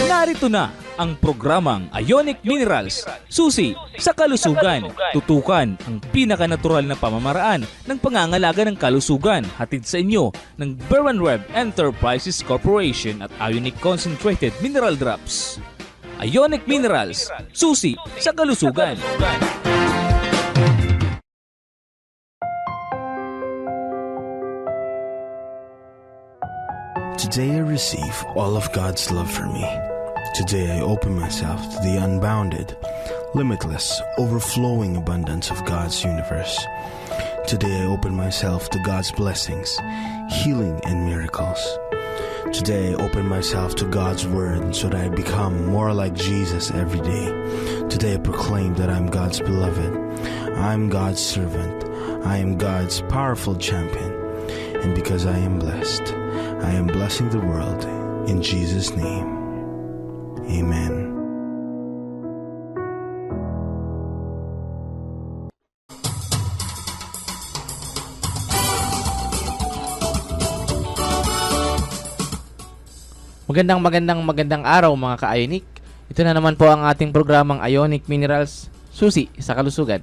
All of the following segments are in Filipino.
Narito na ang programang Ionic Minerals, susi sa kalusugan. Tutukan ang pinakanatural na pamamaraan ng pangangalaga ng kalusugan, hatid sa inyo ng Berwanreb Enterprises Corporation at Ionic Concentrated Mineral Drops. Ionic Minerals, susi sa kalusugan. Today I receive all of God's love for me. Today I open myself to the unbounded, limitless, overflowing abundance of God's universe. Today I open myself to God's blessings, healing, and miracles. Today I open myself to God's word so that I become more like Jesus every day. Today I proclaim that I'm God's beloved. I'm God's servant. I am God's powerful champion. And because I am blessed, I am blessing the world in Jesus' name. Amen. Magandang araw mga ka-Ionic. Ito na naman po ang ating programang Ionic Minerals, susi sa kalusugan.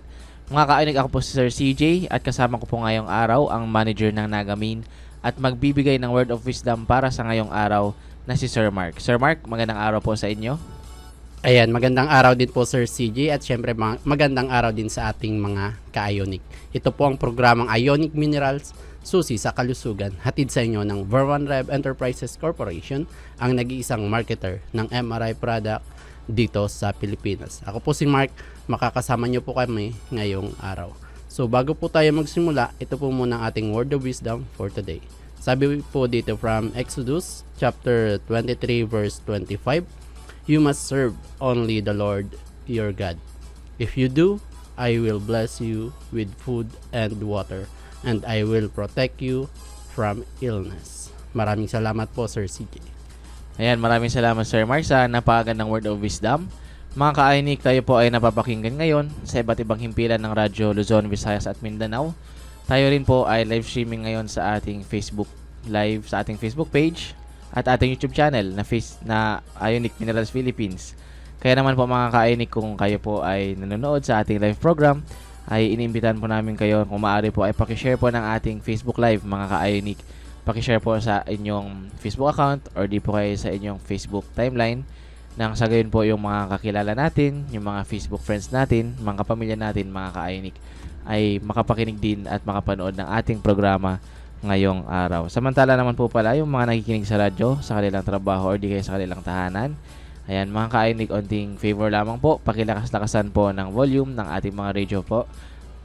Mga ka-Ionic, ako po si Sir CJ at kasama ko po ngayong araw ang manager ng Nagamin at magbibigay ng word of wisdom para sa ngayong araw na si Sir Mark. Sir Mark, magandang araw po sa inyo. Ayan, magandang araw din po Sir CJ at syempre magandang araw din sa ating mga ka-Ionic. Ito po ang programang Ionic Minerals, susi sa kalusugan, hatid sa inyo ng Berwanreb Enterprises Corporation, ang nag-iisang marketer ng MRI product dito sa Pilipinas. Ako po si Mark, makakasama niyo po kami ngayong araw. So bago po tayo magsimula, ito po muna ang ating word of wisdom for today. Sabi po dito from Exodus chapter 23 verse 25, "You must serve only the Lord your God. If you do, I will bless you with food and water, and I will protect you from illness." Maraming salamat po Sir CJ. Ayan, maraming salamat Sir Mark sa napakagandang word of wisdom. Mga ka-Ionic, tayo po ay napapakinggan ngayon sa iba't ibang himpilan ng Radyo Luzon, Visayas at Mindanao. Tayo rin po ay live streaming ngayon sa ating Facebook Live, sa ating Facebook page at ating YouTube channel na Ionic Minerals Philippines. Kaya naman po mga ka-Ionic, kung kayo po ay nanonood sa ating live program, ay inimbitahan po namin kayo, kung maaari po ay pakishare po ng ating Facebook Live mga ka-Ionic. Pakishare po sa inyong Facebook account or di po kayo sa inyong Facebook timeline, nang sa gayon po yung mga kakilala natin, yung mga Facebook friends natin, mga kapamilya natin, mga ka-Ionic, ay makapakinig din at makapanood ng ating programa ngayong araw. Samantala naman po pala yung mga nakikinig sa radyo, sa kanilang trabaho or di kayo sa kanilang tahanan, ayan mga ka-Ionic, onting favor lamang po, pakilakas-lakasan po ng volume ng ating mga radio po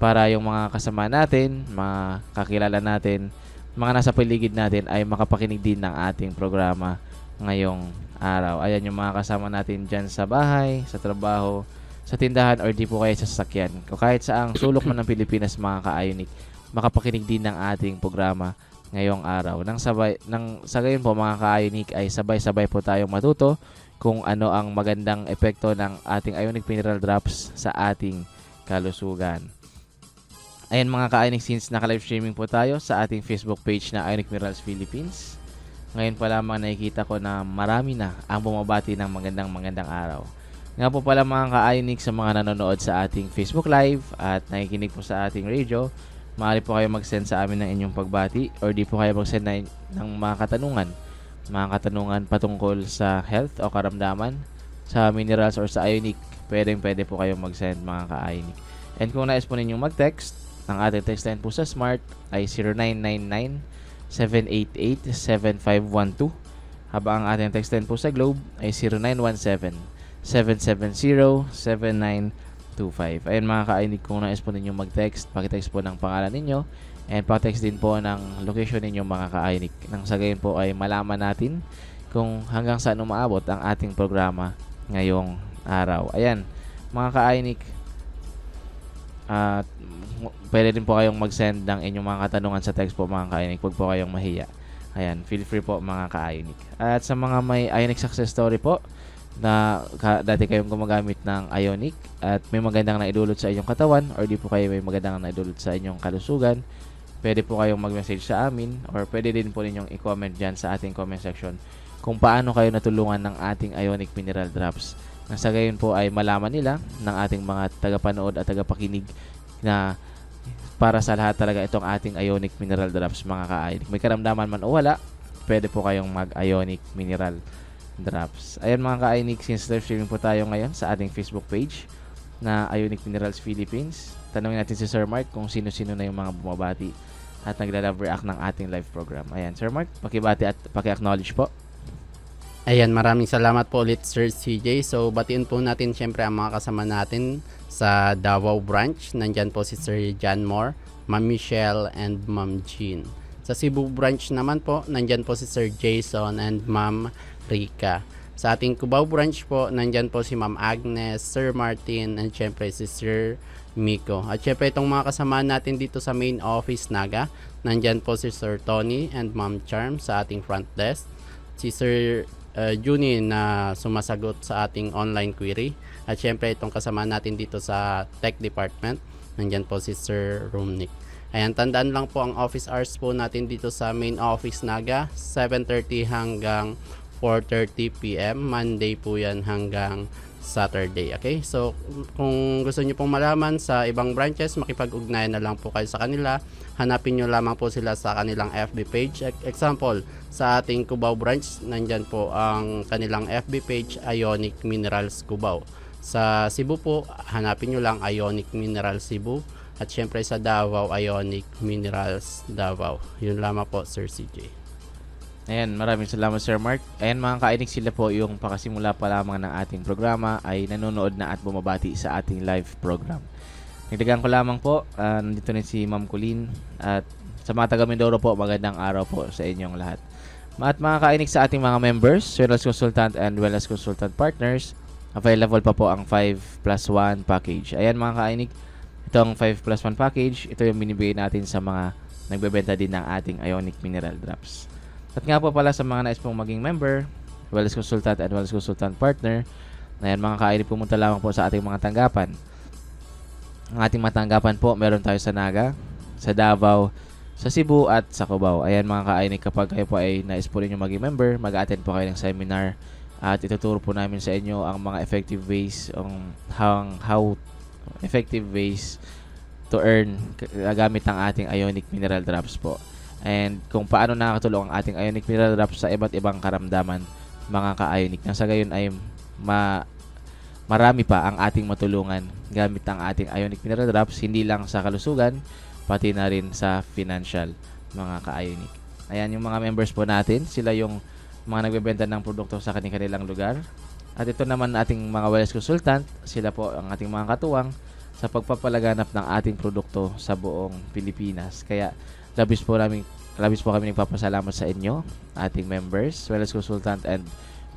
para yung mga kasama natin, mga kakilala natin, mga nasa paligid natin ay makapakinig din ng ating programa ngayong araw. Ayan yung mga kasama natin dyan sa bahay, sa trabaho, sa tindahan or di po kayo sa sasakyan. O kahit saang sulok man ng Pilipinas mga ka-Ionic, makapakinig din ng ating programa ngayong araw. Sa gayon po mga ka-Ionic ay sabay-sabay po tayong matuto kung ano ang magandang epekto ng ating Ionic Mineral Drops sa ating kalusugan. Ayan mga ka-Ionic, since naka-live streaming po tayo sa ating Facebook page na Ionic Minerals Philippines, ngayon pa lamang nakikita ko na marami na ang bumabati ng magandang araw. Nga po pala mga ka-Ionic, sa mga nanonood sa ating Facebook Live at nakikinig po sa ating radio, maaari po kayo mag-send sa amin ng inyong pagbati or di po kayo mag-send ng mga katanungan patungkol sa health o karamdaman, sa minerals or sa Ionic. Pwede po kayo mag-send mga ka-Ionic. And kung nais po ninyong mag-text, ang ating text line po sa Smart ay 0999-788-7512. Habang ang ating text line po sa Globe ay 0917-770-7925. Ayun mga ka-Ionic, kung nais po ninyong mag-text, pakitext po ng pangalan ninyo and pakitext din po ng location ninyo mga ka-Ionic. Nang sa gayon po ay malaman natin kung hanggang saan umaabot ang ating programa ngayong araw. Ayan mga ka-Ionic, pwede din po kayong mag-send ng inyong mga katanungan sa text po mga ka-Ionic. Huwag po kayong mahiya. Ayan, feel free po mga ka-Ionic. At sa mga may Ionic success story po na dati kayong gumagamit ng Ionic at may magandang naidulot sa inyong katawan or di po kayo may magandang naidulot sa inyong kalusugan, pwede po kayong mag-message sa amin or pwede din po ninyong i-comment dyan sa ating comment section kung paano kayo natulungan ng ating Ionic Mineral Drops. Nang sa gayon po ay malaman nila ng ating mga tagapanood at tagapakinig na para sa lahat talaga itong ating Ionic Mineral Drops, mga ka-Ionic. May karamdaman man o wala, pwede po kayong mag-Ionic Mineral Drops. Ayan mga ka-Ionic, since live streaming po tayo ngayon sa ating Facebook page na Ionic Minerals Philippines, tanungin natin si Sir Mark kung sino-sino na yung mga bumabati at nagla-love react ng ating live program. Ayan, Sir Mark, pakibati at paki-acknowledge po. Ayan, maraming salamat po ulit Sir CJ. So, batiin po natin syempre ang mga kasama natin sa Davao branch. Nandyan po si Sir John Moore, Ma'am Michelle, and Ma'am Jean. Sa Cebu branch naman po, nandyan po si Sir Jason and Ma'am Rica. Sa ating Cubao branch po, nandyan po si Ma'am Agnes, Sir Martin, and syempre si Sir Miko. At syempre itong mga kasama natin dito sa main office Naga, nandyan po si Sir Tony and Ma'am Charm sa ating front desk. Si Sir Juni na sumasagot sa ating online query. At syempre itong kasama natin dito sa tech department, nandyan po si Sir Rumnik. Ayan, tandaan lang po ang office hours po natin dito sa main office Naga, 7:30 hanggang 4:30 PM. Monday po yan hanggang Saturday. Okay? So, kung gusto niyo pong malaman sa ibang branches, makipag-ugnayan na lang po kayo sa kanila. Hanapin nyo lamang po sila sa kanilang FB page. Example, sa ating Cubao branch, nandyan po ang kanilang FB page, Ionic Minerals Cubao. Sa Cebu po, hanapin nyo lang Ionic Minerals Cebu. At syempre sa Davao, Ionic Minerals Davao. Yun lamang po, Sir CJ. Ayan, maraming salamat Sir Mark. Ayan mga ka-Ionic, sila po yung pakasimula pa lamang ng ating programa ay nanonood na at bumabati sa ating live program. Nagdagan ko lamang po, nandito rin si Ma'am Colleen at sa mga taga Mindoro po, magandang araw po sa inyong lahat. At mga ka-Ionic, sa ating mga members, Wellness Consultant and Wellness Consultant Partners, available pa po ang 5+1 package. Ayan mga ka-Ionic, itong 5+1 package, ito yung binibigay natin sa mga nagbebenta din ng ating Ionic Mineral Drops. At nga po pala sa mga nais pong maging member, Wellness Consultant and Wellness Consultant Partner, na yan mga ka-Ionic, pumunta lamang po sa ating mga tanggapan. Ang ating mga tanggapan po, meron tayo sa Naga, sa Davao, sa Cebu at sa Cubao. Ayan mga ka-Ionic, kapag kayo po ay nais po rin yung maging member, mag-attend po kayo ng seminar at ituturo po namin sa inyo ang mga effective ways how effective ways to earn gamit ang ating Ionic Mineral Drops po. And kung paano nakakatulong ang ating Ionic Mineral Drops sa iba't ibang karamdaman, mga ka-Ionic. Nang sa gayon ay marami pa ang ating matulungan gamit ang ating Ionic Mineral Drops, hindi lang sa kalusugan, pati na rin sa financial, mga ka-Ionic. Ayan yung mga members po natin, sila yung mga nagbebenta ng produkto sa kanilang lugar. At ito naman ating mga wellness consultant, sila po ang ating mga katuwang sa pagpapalaganap ng ating produkto sa buong Pilipinas. Kaya labis po kami nagpapasalamat sa inyo, ating members, wellness consultant and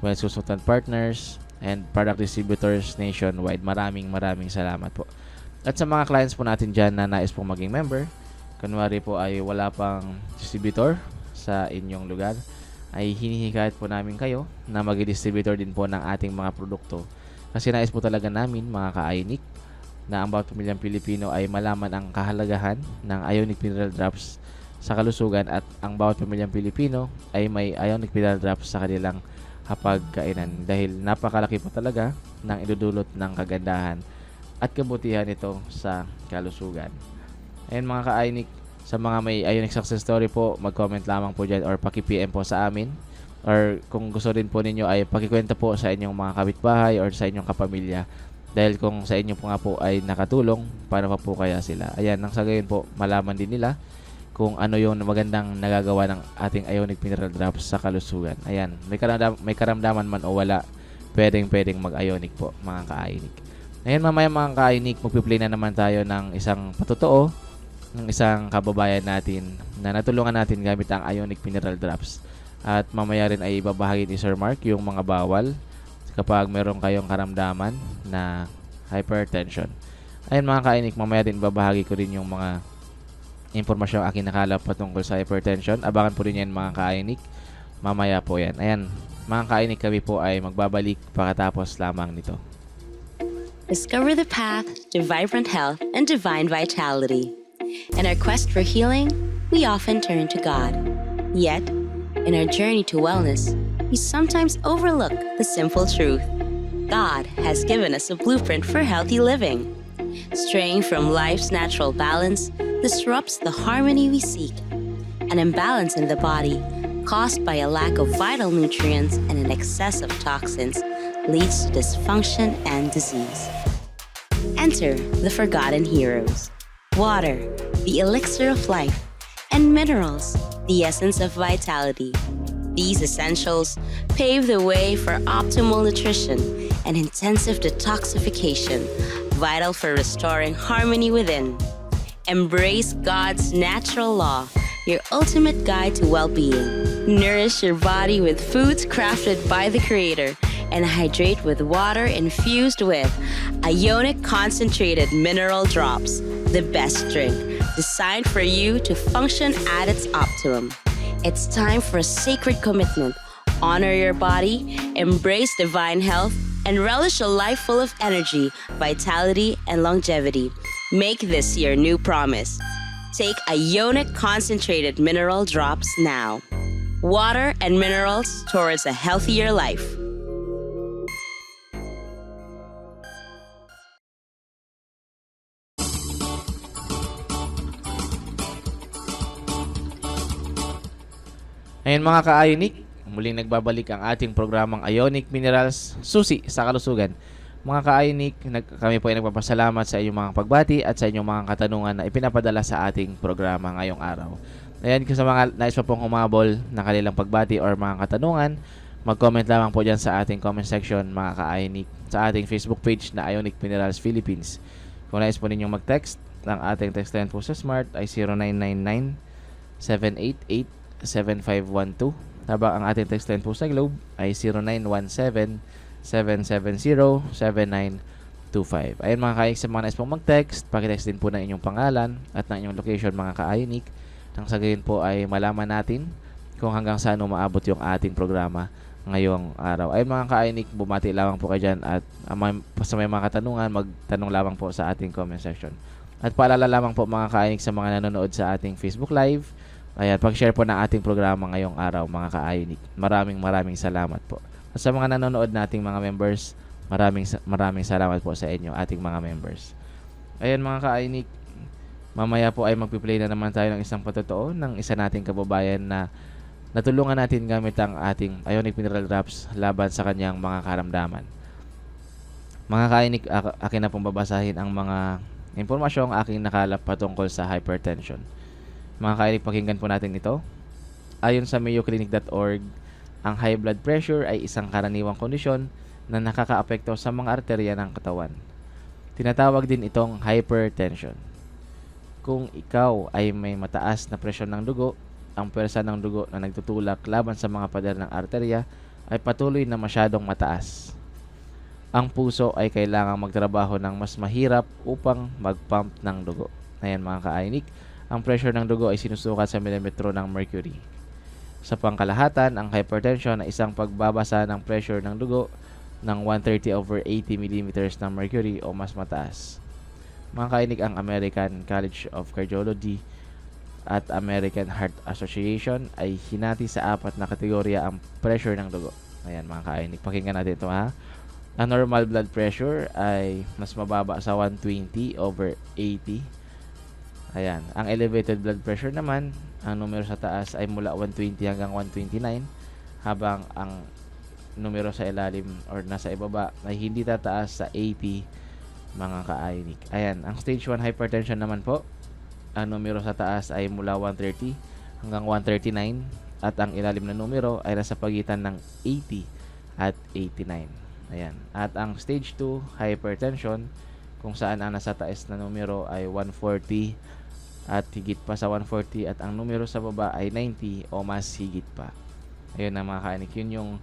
wellness consultant partners and product distributors nationwide. Maraming salamat po. At sa mga clients po natin dyan na nais pong maging member, kunwari po ay wala pang distributor sa inyong lugar, ay hinihikayat po namin kayo na mag-distributor din po ng ating mga produkto. Kasi nais po talaga namin, mga ka-Ionic, na ang bawat pamilyang Pilipino ay malaman ang kahalagahan ng Ionic Mineral Drops sa kalusugan at ang bawat pamilyang Pilipino ay may Ionic Mineral Drops sa kanilang hapagkainan dahil napakalaki po talaga ng idudulot ng kagandahan at kabutihan ito sa kalusugan. Ayun mga ka-Ionic, sa mga may Ionic success story po, mag-comment lamang po dyan or paki-PM po sa amin, or kung gusto rin po ninyo ay pakikwenta po sa inyong mga kapitbahay or sa inyong kapamilya, dahil kung sa inyo po nga po ay nakatulong, paano pa po kaya sila. Ayan, nang sa gayon po, malaman din nila kung ano yung magandang nagagawa ng ating Ionic Mineral Drops sa kalusugan. Ayan, may karamdaman man o wala, pwedeng mag-Ionic po, mga ka-Ionic. Ngayon mamaya mga ka-Ionic, magpiplay na naman tayo ng isang patotoo ng isang kababayan natin na natulungan natin gamit ang Ionic Mineral Drops. At mamaya rin ay ibabahagi ni Sir Mark yung mga bawal kapag meron kayong karamdaman na hypertension. Ayun mga ka-Ionic, mamaya din babahagi ko rin yung mga impormasyon aking nakalap patungkol sa hypertension. Abangan po rin yan mga ka-Ionic. Mamaya po yan. Ayan, mga ka-Ionic, kami po ay magbabalik pagkatapos lamang nito. Discover the path to vibrant health and divine vitality. In our quest for healing, we often turn to God. Yet, in our journey to wellness, we sometimes overlook the simple truth. God has given us a blueprint for healthy living. Straying from life's natural balance disrupts the harmony we seek. An imbalance in the body, caused by a lack of vital nutrients and an excess of toxins, leads to dysfunction and disease. Enter the forgotten heroes. Water, the elixir of life, and minerals, the essence of vitality. These essentials pave the way for optimal nutrition and intensive detoxification, vital for restoring harmony within. Embrace God's natural law, your ultimate guide to well-being. Nourish your body with foods crafted by the Creator and hydrate with water infused with Ionic Concentrated Mineral Drops, the best drink designed for you to function at its optimum. It's time for a sacred commitment. Honor your body, embrace divine health, and relish a life full of energy, vitality, and longevity. Make this your new promise. Take Ionic Concentrated Mineral Drops now. Water and minerals towards a healthier life. Ngayon mga ka-Ionic, muling nagbabalik ang ating programang Ionic Minerals, susi sa kalusugan. Mga ka-Ionic, kami po ay nagpapasalamat sa inyong mga pagbati at sa inyong mga katanungan na ipinapadala sa ating programa ngayong araw. Ayan, kung sa mga nais pa pong humabol na kanilang pagbati or mga katanungan, mag-comment lamang po dyan sa ating comment section mga ka-Ionic sa ating Facebook page na Ionic Minerals Philippines. Kung nais po ninyong mag-text, ang ating text line po sa Smart ay 0999-788-7512. Habang ang ating text line po sa Globe ay 0917-770-7925. Ayun mga ka-Ionic, sa mga nais pong mag-text, pakitext din po ng inyong pangalan at ng inyong location mga ka-Ionic. Nang sa gayon po ay malaman natin kung hanggang saan umaabot yung ating programa ngayong araw. Ayun mga ka-Ionic, bumati lamang po kayo dyan at sa may mga katanungan, magtanong lamang po sa ating comment section. At paalala lamang po mga ka-Ionic sa mga nanonood sa ating Facebook Live, ayan, pag-share po ng ating programa ngayong araw mga ka-Ionic. Maraming salamat po. At sa mga nanonood nating mga members, maraming salamat po sa inyo, ating mga members. Ayan mga ka-Ionic, mamaya po ay magpi-play na naman tayo ng isang patotoo ng isa nating kababayan na natulungan natin gamit ang ating Ionic Mineral Drops laban sa kanyang mga karamdaman. Mga ka-Ionic, akin na pong babasahin ang mga impormasyong aking nakalap patungkol sa hypertension. Mga ka-Ionic, pakinggan po natin ito. Ayon sa mayoclinic.org, ang high blood pressure ay isang karaniwang kondisyon na nakakaapekto sa mga arterya ng katawan. Tinatawag din itong hypertension. Kung ikaw ay may mataas na presyon ng dugo, ang pwersa ng dugo na nagtutulak laban sa mga pader ng arterya ay patuloy na masyadong mataas. Ang puso ay kailangang magtrabaho ng mas mahirap upang mag-pump ng dugo. Ayan mga ka-Ionic, ang pressure ng dugo ay sinusukat sa milimetro ng mercury. Sa pangkalahatan, ang hypertension ay isang pagbabasa ng pressure ng dugo ng 130/80 mm ng mercury o mas mataas. Mga ka-Ionic, ang American College of Cardiology at American Heart Association ay hinati sa 4 na kategorya ang pressure ng dugo. Ayan mga ka-Ionic, pakinggan natin ito ha. Ang normal blood pressure ay mas mababa sa 120/80. Ayan, ang elevated blood pressure naman, ang numero sa taas ay mula 120 hanggang 129, habang ang numero sa ilalim or nasa ibaba ay hindi tataas sa 80 mga ka-Ionic. Ayan, ang stage 1 hypertension naman po, ang numero sa taas ay mula 130 hanggang 139 at ang ilalim na numero ay nasa pagitan ng 80 at 89. Ayan, at ang stage 2 hypertension, kung saan ang nasa taas na numero ay 140 at higit pa sa 140 at ang numero sa baba ay 90 o mas higit pa. Ayun na mga ka-Ionic, yun yung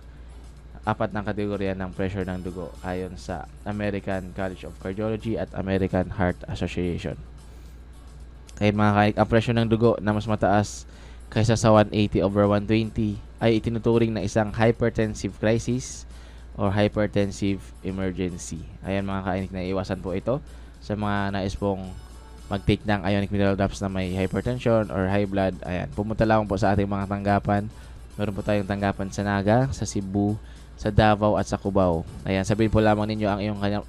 4 ng kategorya ng pressure ng dugo ayon sa American College of Cardiology at American Heart Association. Ayun mga ka-Ionic, ang pressure ng dugo na mas mataas kaysa sa 180/120 ay itinuturing na isang hypertensive crisis or hypertensive emergency. Ayan mga ka-Ionic, na iwasan po ito sa mga nais pong mag-take ng Ionic Mineral Drops na may hypertension or high blood. Ayan, pumunta lang po sa ating mga tanggapan Meron po tayong tanggapan sa Naga, sa Cebu, sa Davao at sa Cubao. Ayan, sabihin po lamang ninyo ang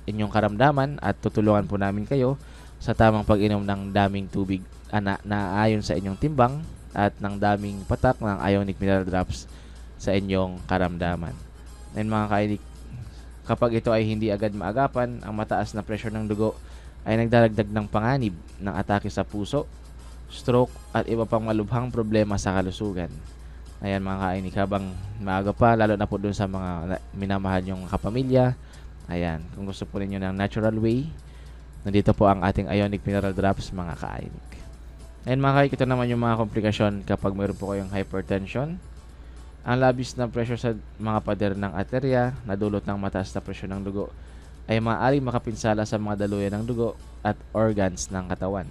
inyong karamdaman at tutulungan po namin kayo sa tamang pag-inom ng daming tubig na ayon sa inyong timbang at ng daming patak ng Ionic Mineral Drops sa inyong karamdaman. And mga kainik, kapag ito ay hindi agad maagapan, ang mataas na pressure ng dugo ay nagdaragdag ng panganib ng atake sa puso, stroke at iba pang malubhang problema sa kalusugan. Ayan mga kainik, habang maaga pa, lalo na po dun sa mga minamahal yung kapamilya. Ayan, kung gusto po ninyo ng natural way, nandito po ang ating Ionic Mineral Drops mga kainik. Ayan mga kainik, ito naman yung mga komplikasyon kapag mayroon po kayong hypertension. Ang labis na pressure sa mga pader ng arterya na dulot ng mataas na presyon ng dugo ay maaaring makapinsala sa mga daluyan ng dugo at organs ng katawan.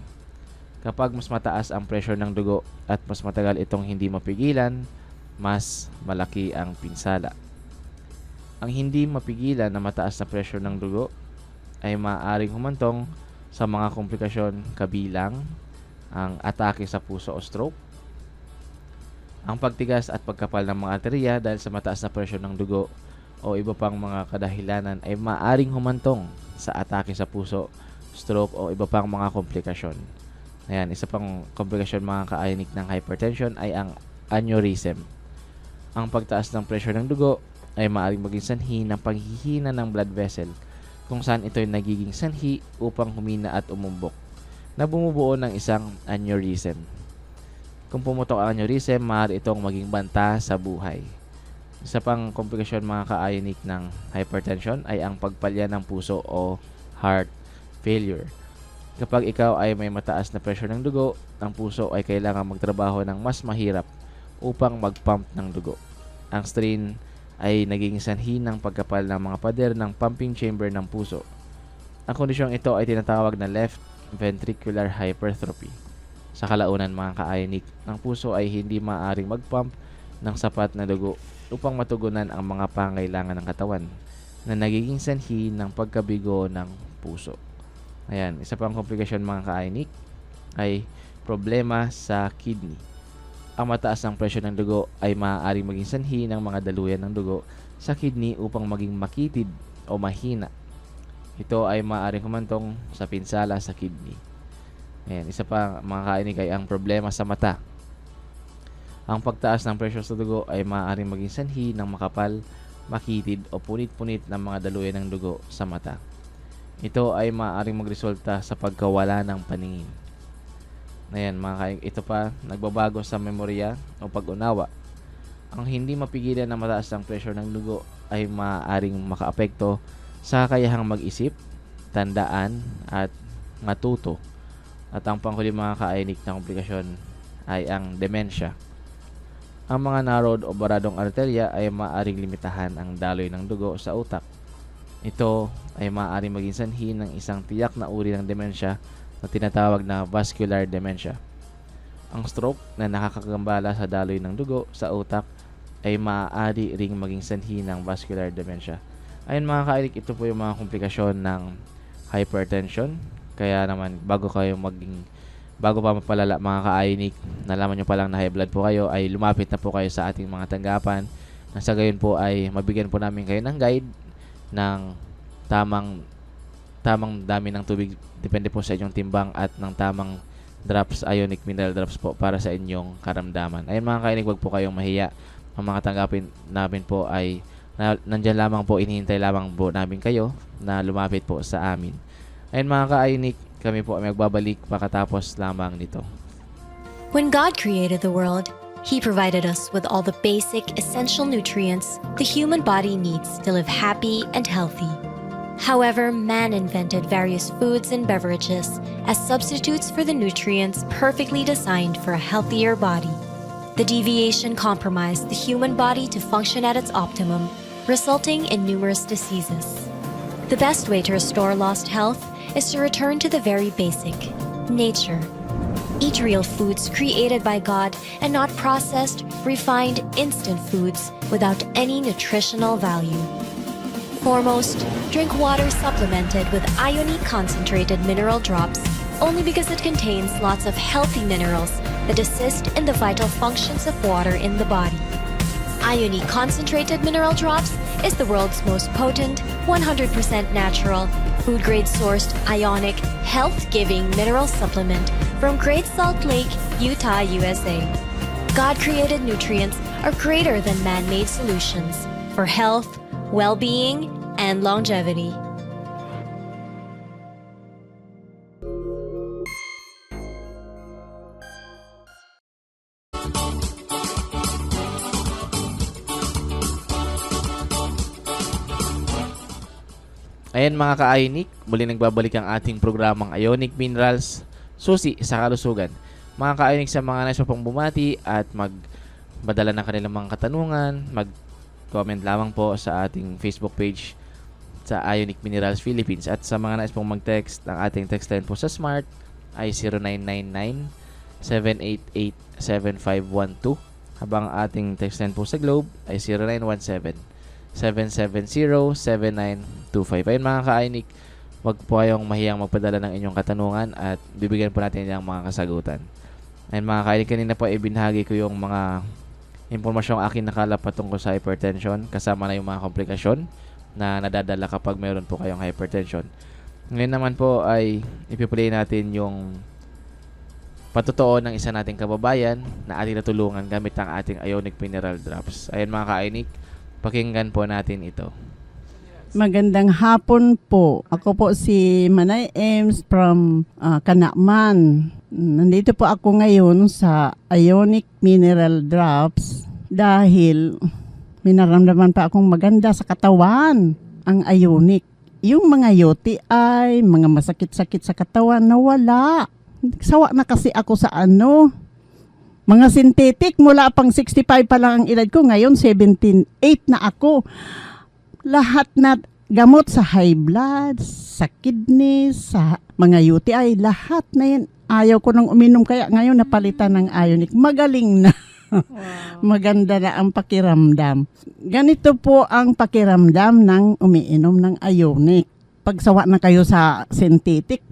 Kapag mas mataas ang pressure ng dugo at mas matagal itong hindi mapigilan, mas malaki ang pinsala. Ang hindi mapigilan na mataas na pressure ng dugo ay maaaring humantong sa mga komplikasyon kabilang ang atake sa puso o stroke, ang pagtigas at pagkapal ng mga arterya dahil sa mataas na pressure ng dugo o iba pang mga kadahilanan ay maaaring humantong sa atake sa puso, stroke o iba pang mga komplikasyon. Ayan, isa pang komplikasyon mga kainik ng hypertension ay ang aneurysm. Ang pagtaas ng pressure ng dugo ay maaaring maging sanhi ng paghihina ng blood vessel kung saan ito ay nagiging sanhi upang humina at umumbok na bumubuo ng isang aneurysm. Kung pumutok ang aneurysm, maaari itong maging banta sa buhay. Isa pang komplikasyon mga kainik ng hypertension ay ang pagpalya ng puso o heart failure. Kapag ikaw ay may mataas na pressure ng dugo, ang puso ay kailangan magtrabaho ng mas mahirap upang mag-pump ng dugo. Ang strain ay naging sanhi ng pagkapal ng mga pader ng pumping chamber ng puso. Ang kondisyong ito ay tinatawag na left ventricular hypertrophy. Sa kalaunan mga kainik, ang puso ay hindi maaaring mag-pump ng sapat na dugo upang matugunan ang mga pangailangan ng katawan na nagiging sanhi ng pagkabigo ng puso. Ayan, isa pang komplikasyon mga kainik ay problema sa kidney. Ang mataas ng presyon ng dugo ay maaaring maging sanhi ng mga daluyan ng dugo sa kidney upang maging makitid o mahina. Ito ay maaaring humantong sa pinsala sa kidney. Ayan, isa pa mga kainik ay ang problema sa mata. Ang pagtaas ng presyon sa dugo ay maaaring maging sanhi ng makapal, makitid o punit-punit ng mga daluyan ng dugo sa mata. Ito ay maaaring magresulta sa pagkawala ng paningin. Ayan mga kainik, ito pa, nagbabago sa memorya o pag-unawa. Ang hindi mapigilan na mataas ang pressure ng dugo ay maaaring makaapekto sa kakayahang mag-isip, tandaan at matuto. At ang panghuli mga kainik na komplikasyon ay ang dementia. Ang mga narrowed o baradong arterya ay maaaring limitahan ang daloy ng dugo sa utak. Ito ay maaaring maging sanhi ng isang tiyak na uri ng demensya na tinatawag na vascular dementia. Ang stroke na nakakagambala sa daloy ng dugo sa utak ay maaari ring maging sanhi ng vascular dementia. Ayun mga kainik, ito po yung mga komplikasyon ng hypertension. Kaya naman, bago pa mapalala mga kainik, nalaman nyo palang na high blood po kayo, ay lumapit na po kayo sa ating mga tanggapan. Nang sa gayon po ay mabigyan po namin kayo ng guide ng tamang dami ng tubig, depende po sa inyong timbang, at ng tamang drops, Ionic Mineral Drops po para sa inyong karamdaman. Ayun mga kainik, wag po kayong mahiya. Ang mga tanggapin namin po ay nandyan lamang po, inihintay lamang po namin kayo na lumapit po sa amin. Ayun mga kainik, kami po ay magbabalik pagkatapos lamang nito. When God created the world, He provided us with all the basic, essential nutrients the human body needs to live happy and healthy. However, man invented various foods and beverages as substitutes for the nutrients perfectly designed for a healthier body. The deviation compromised the human body to function at its optimum, resulting in numerous diseases. The best way to restore lost health is to return to the very basic, nature. Eat real foods created by God and not processed, refined, instant foods without any nutritional value. Foremost, drink water supplemented with Ionic concentrated mineral drops only because it contains lots of healthy minerals that assist in the vital functions of water in the body. Ionic Concentrated Mineral Drops is the world's most potent, 100% natural, food-grade sourced Ionic, health-giving mineral supplement from Great Salt Lake, Utah, USA. God-created nutrients are greater than man-made solutions for health, well-being, and longevity. Ayan mga ka-Ionic, muli nagbabalik ang ating programang Ionic Minerals, susi sa kalusugan. Mga ka-Ionic, sa mga nais pa pong bumati at magpadala ng kanilang mga katanungan, mag-comment lamang po sa ating Facebook page sa Ionic Minerals Philippines. At sa mga nais pong mag-text, ang ating text line po sa Smart ay 0999-788-7512, habang ang ating text line po sa Globe ay 0917-770-7925. Ayun mga ka-Ionic, wag po kayong mahiyang magpadala ng inyong katanungan at bibigyan po natin ng mga kasagutan. Ayun mga ka-Ionic, kanina po ibinahagi ko yung mga impormasyong akin nakala patungkol sa hypertension, kasama na yung mga komplikasyon na nadadala kapag mayroon po kayong hypertension. Ngayon naman po ay ipiplay natin yung patutuo ng isa nating kababayan na ating natulungan gamit ang ating Ionic Mineral Drops. Ayun mga ka-Ionic, pakinggan po natin ito. Magandang hapon po. Ako po si Manay Ems from Kanakman. Nandito po ako ngayon sa Ionic Mineral Drops dahil minaramdaman pa akong maganda sa katawan ang Ionic. Yung mga UTI, mga masakit-sakit sa katawan, nawala. Sawa na kasi ako sa mga synthetic, mula pang 65 pa lang ang edad ko, ngayon 17.8 na ako. Lahat na gamot sa high blood, sa kidney, sa mga UTI, lahat na yan. Ayaw ko nang uminom, kaya ngayon napalitan ng Ionic. Magaling na. Wow. Maganda na ang pakiramdam. Ganito po ang pakiramdam ng umiinom ng Ionic. Pag sawa na kayo sa synthetic,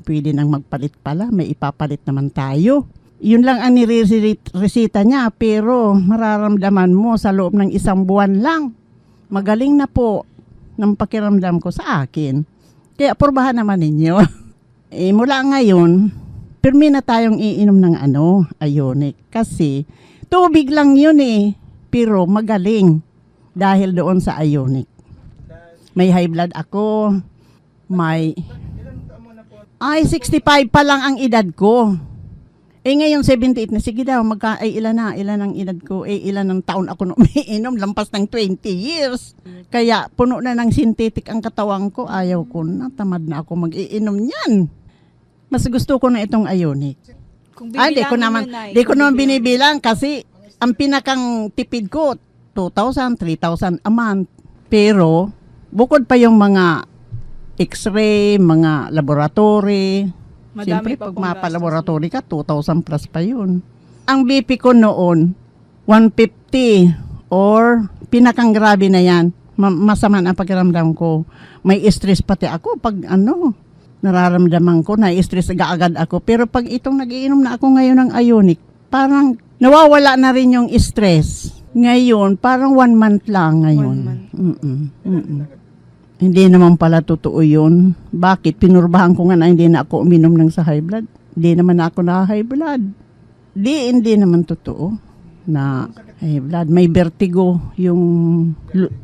pwede nang magpalit pala, may ipapalit naman tayo. Yun lang ang niresita niya, pero mararamdaman mo sa loob ng 1 buwan lang. Magaling na po ng pakiramdam ko sa akin. Kaya porbahan naman ninyo. Mula ngayon, pirmi na tayong iinom ng Ionic. Kasi tubig lang yun pero magaling dahil doon sa Ionic. May high blood ako, 65 pa lang ang edad ko. Ngayon 78 na, sige daw, ilan ang edad ko, ilan ang taon ako na umiinom, lampas ng 20 years. Kaya puno na ng synthetic ang katawan ko, ayaw ko na, tamad na ako mag-iinom niyan. Mas gusto ko na itong Ionic. Di ko naman binibilang kasi ang pinakang tipid ko, 2,000, 3,000 a month. Pero, bukod pa yung mga x-ray, mga laboratory. Siyempre, pag mapalaboratory ka, 2,000 plus pa yun. Ang BP ko noon, 150 or pinakang grabe na yan. Masama ang pakiramdam ko. May stress pati ako pag nararamdaman ko, na-stress agad ako. Pero pag itong nagiinom na ako ngayon ng Ionic, parang nawawala na rin yung stress. Ngayon, parang 1 month lang ngayon. 1 month. Hindi naman pala totoo yun. Bakit? Pinurbahan ko nga na hindi na ako uminom ng sa high blood. Hindi naman ako na high blood. Hindi naman totoo na high blood. May vertigo, yung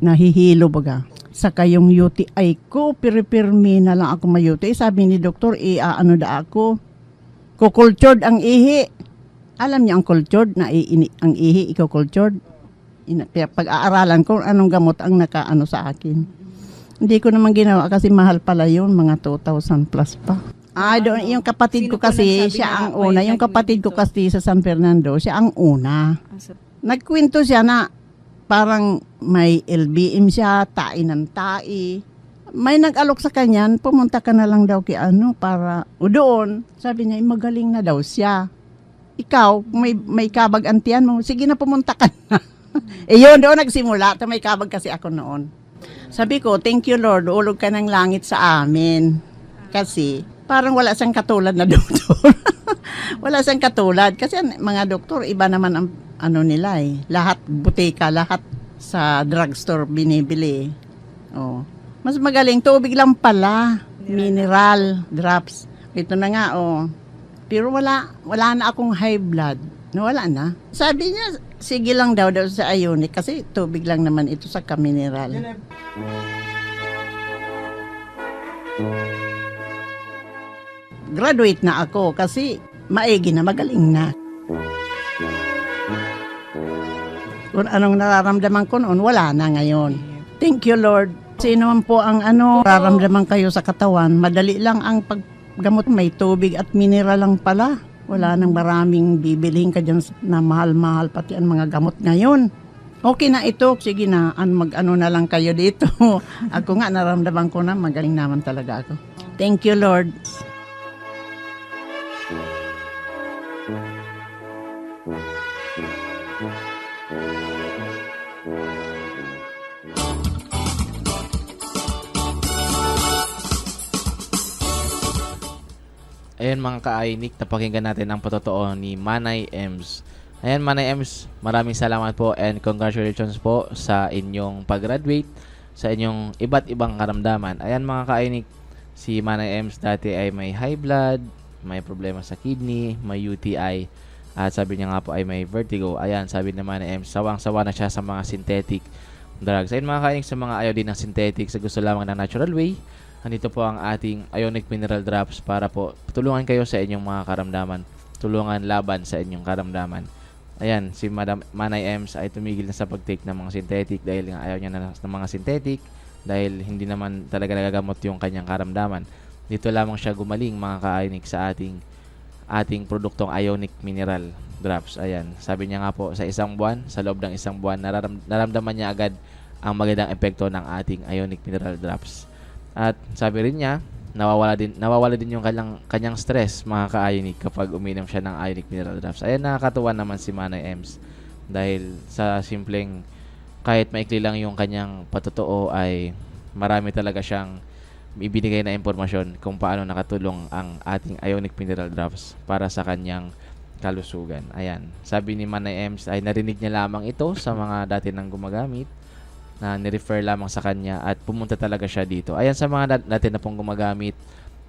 nahihilo baga. Saka yung UTI ko, piripirmi na lang ako may UTI. Sabi ni doktor, ako. Kukultured ang ihi. Alam niyo ang cultured na ang ihi, ikaw cultured. Pag-aaralan ko, anong gamot ang nakaano sa akin. Hindi ko naman ginawa kasi mahal pala yun, mga 2,000 plus pa. Doon, yung kapatid ko kasi, siya ang una. Yung kapatid ko kasi sa San Fernando, siya ang una. Nagkwento siya na parang may LBM siya, tai ng tai. May nag-alok sa kanya, pumunta ka na lang daw para doon. Sabi niya, magaling na daw siya. Ikaw, may kabag antiyan mo, sige na pumunta ka na. Yun, doon nagsimula. May kabag kasi ako noon. Sabi ko, thank you Lord, ulog ka ng langit sa amin. Kasi parang wala siyang katulad na doktor. Wala siyang katulad. Kasi mga doktor, iba naman ang ano nila eh. Lahat, butika, lahat sa drugstore binibili. Oh. Mas magaling, tubig lang pala. Mineral drops. Ito na nga, oh. Pero wala na akong high blood. Wala na. Sabi niya, sige lang daw sa Ionic kasi tubig lang naman ito sa mineral. Graduate na ako kasi maigi na, magaling na. Kung anong nararamdaman ko noon, wala na ngayon. Thank you, Lord. Sino man po ang nararamdaman kayo sa katawan, madali lang ang paggamot. May tubig at mineral lang pala. Wala nang maraming bibilihin ka dyan na mahal-mahal pati ang mga gamot ngayon. Okay na ito, sige na, mag-ano na lang kayo dito. Ako nga, naramdaman ko na, magaling naman talaga ako. Thank you, Lord. Ayan mga ka-Ionic, napakinggan natin ang patotoo ni Manay Ems. Ayan Manay Ems, maraming salamat po and congratulations po sa inyong pag-graduate, sa inyong iba't ibang karamdaman. Ayan mga ka-Ionic, si Manay Ems dati ay may high blood, may problema sa kidney, may UTI, at sabi niya nga po ay may vertigo. Ayan, sabi ni Manay Ems, sawang-sawa na siya sa mga synthetic drugs. Ayan mga ka-Ionic, sa mga ayaw din ng synthetic, sa gusto lamang ng natural way, nandito po ang ating Ionic Mineral Drops para po tulungan kayo sa inyong mga karamdaman. Tulungan laban sa inyong karamdaman. Ayan, si Madam Manay Ems ay tumigil na sa pag-take ng mga synthetic dahil nga ayaw niya na ng mga synthetic dahil hindi naman talaga nagagamot yung kanyang karamdaman. Dito lamang siya gumaling mga ka-Ionic sa ating produktong Ionic Mineral Drops. Ayan, sabi niya nga po sa isang buwan, sa loob ng isang buwan, naramdaman niya agad ang magandang epekto ng ating Ionic Mineral Drops. At sabi rin niya, nawawala din yung kanyang stress mga ka-Ionic kapag uminom siya ng Ionic Mineral Drops. Ayan, nakakatuwa naman si Manay Ems dahil sa simpleng kahit maikli lang yung kanyang patotoo ay marami talaga siyang ibinigay na impormasyon kung paano nakatulong ang ating Ionic Mineral Drops para sa kanyang kalusugan. Ayan, sabi ni Manay Ems ay narinig niya lamang ito sa mga dati nang gumagamit na nirefer lamang sa kanya at pumunta talaga siya dito. Ayan, sa mga natin na pong gumagamit,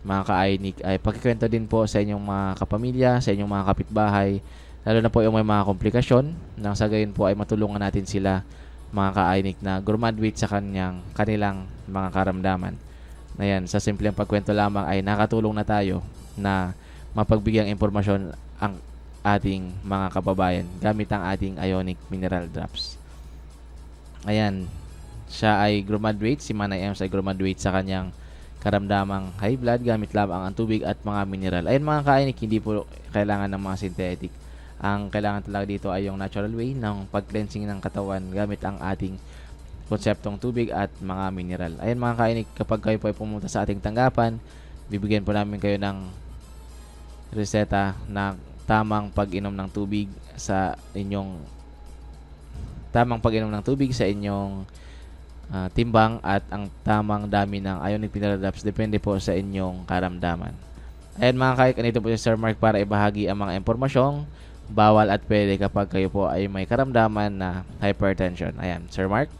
mga ka-Ionic, ay pagkikwento din po sa inyong mga kapamilya, sa inyong mga kapitbahay, lalo na po yung may mga komplikasyon, nang sa gayon po ay matulungan natin sila, mga ka-Ionic, na graduate sa kanilang mga karamdaman. Ayan, sa simpleng pagkwento lamang ay nakatulong na tayo na mapagbigyan impormasyon ang ating mga kababayan gamit ang ating Ionic Mineral Drops. Ayan, siya ay graduate, si Manay Ems ay graduate sa kanyang karamdamang high blood gamit lamang ang tubig at mga mineral. Ayan mga ka-Ionic, hindi po kailangan ng mga synthetic. Ang kailangan talaga dito ay yung natural way ng pag-cleansing ng katawan gamit ang ating konseptong tubig at mga mineral. Ayan mga ka-Ionic, kapag kayo po ay pumunta sa ating tanggapan, bibigyan po namin kayo ng reseta na tamang pag-inom ng tubig sa inyong timbang at ang tamang dami ng Ionic Mineral Drops depende po sa inyong karamdaman. Ayan mga ka-Ionic, nandito po si Sir Mark para ibahagi ang mga impormasyong bawal at pwede kapag kayo po ay may karamdaman na hypertension. Ayan, Sir Mark.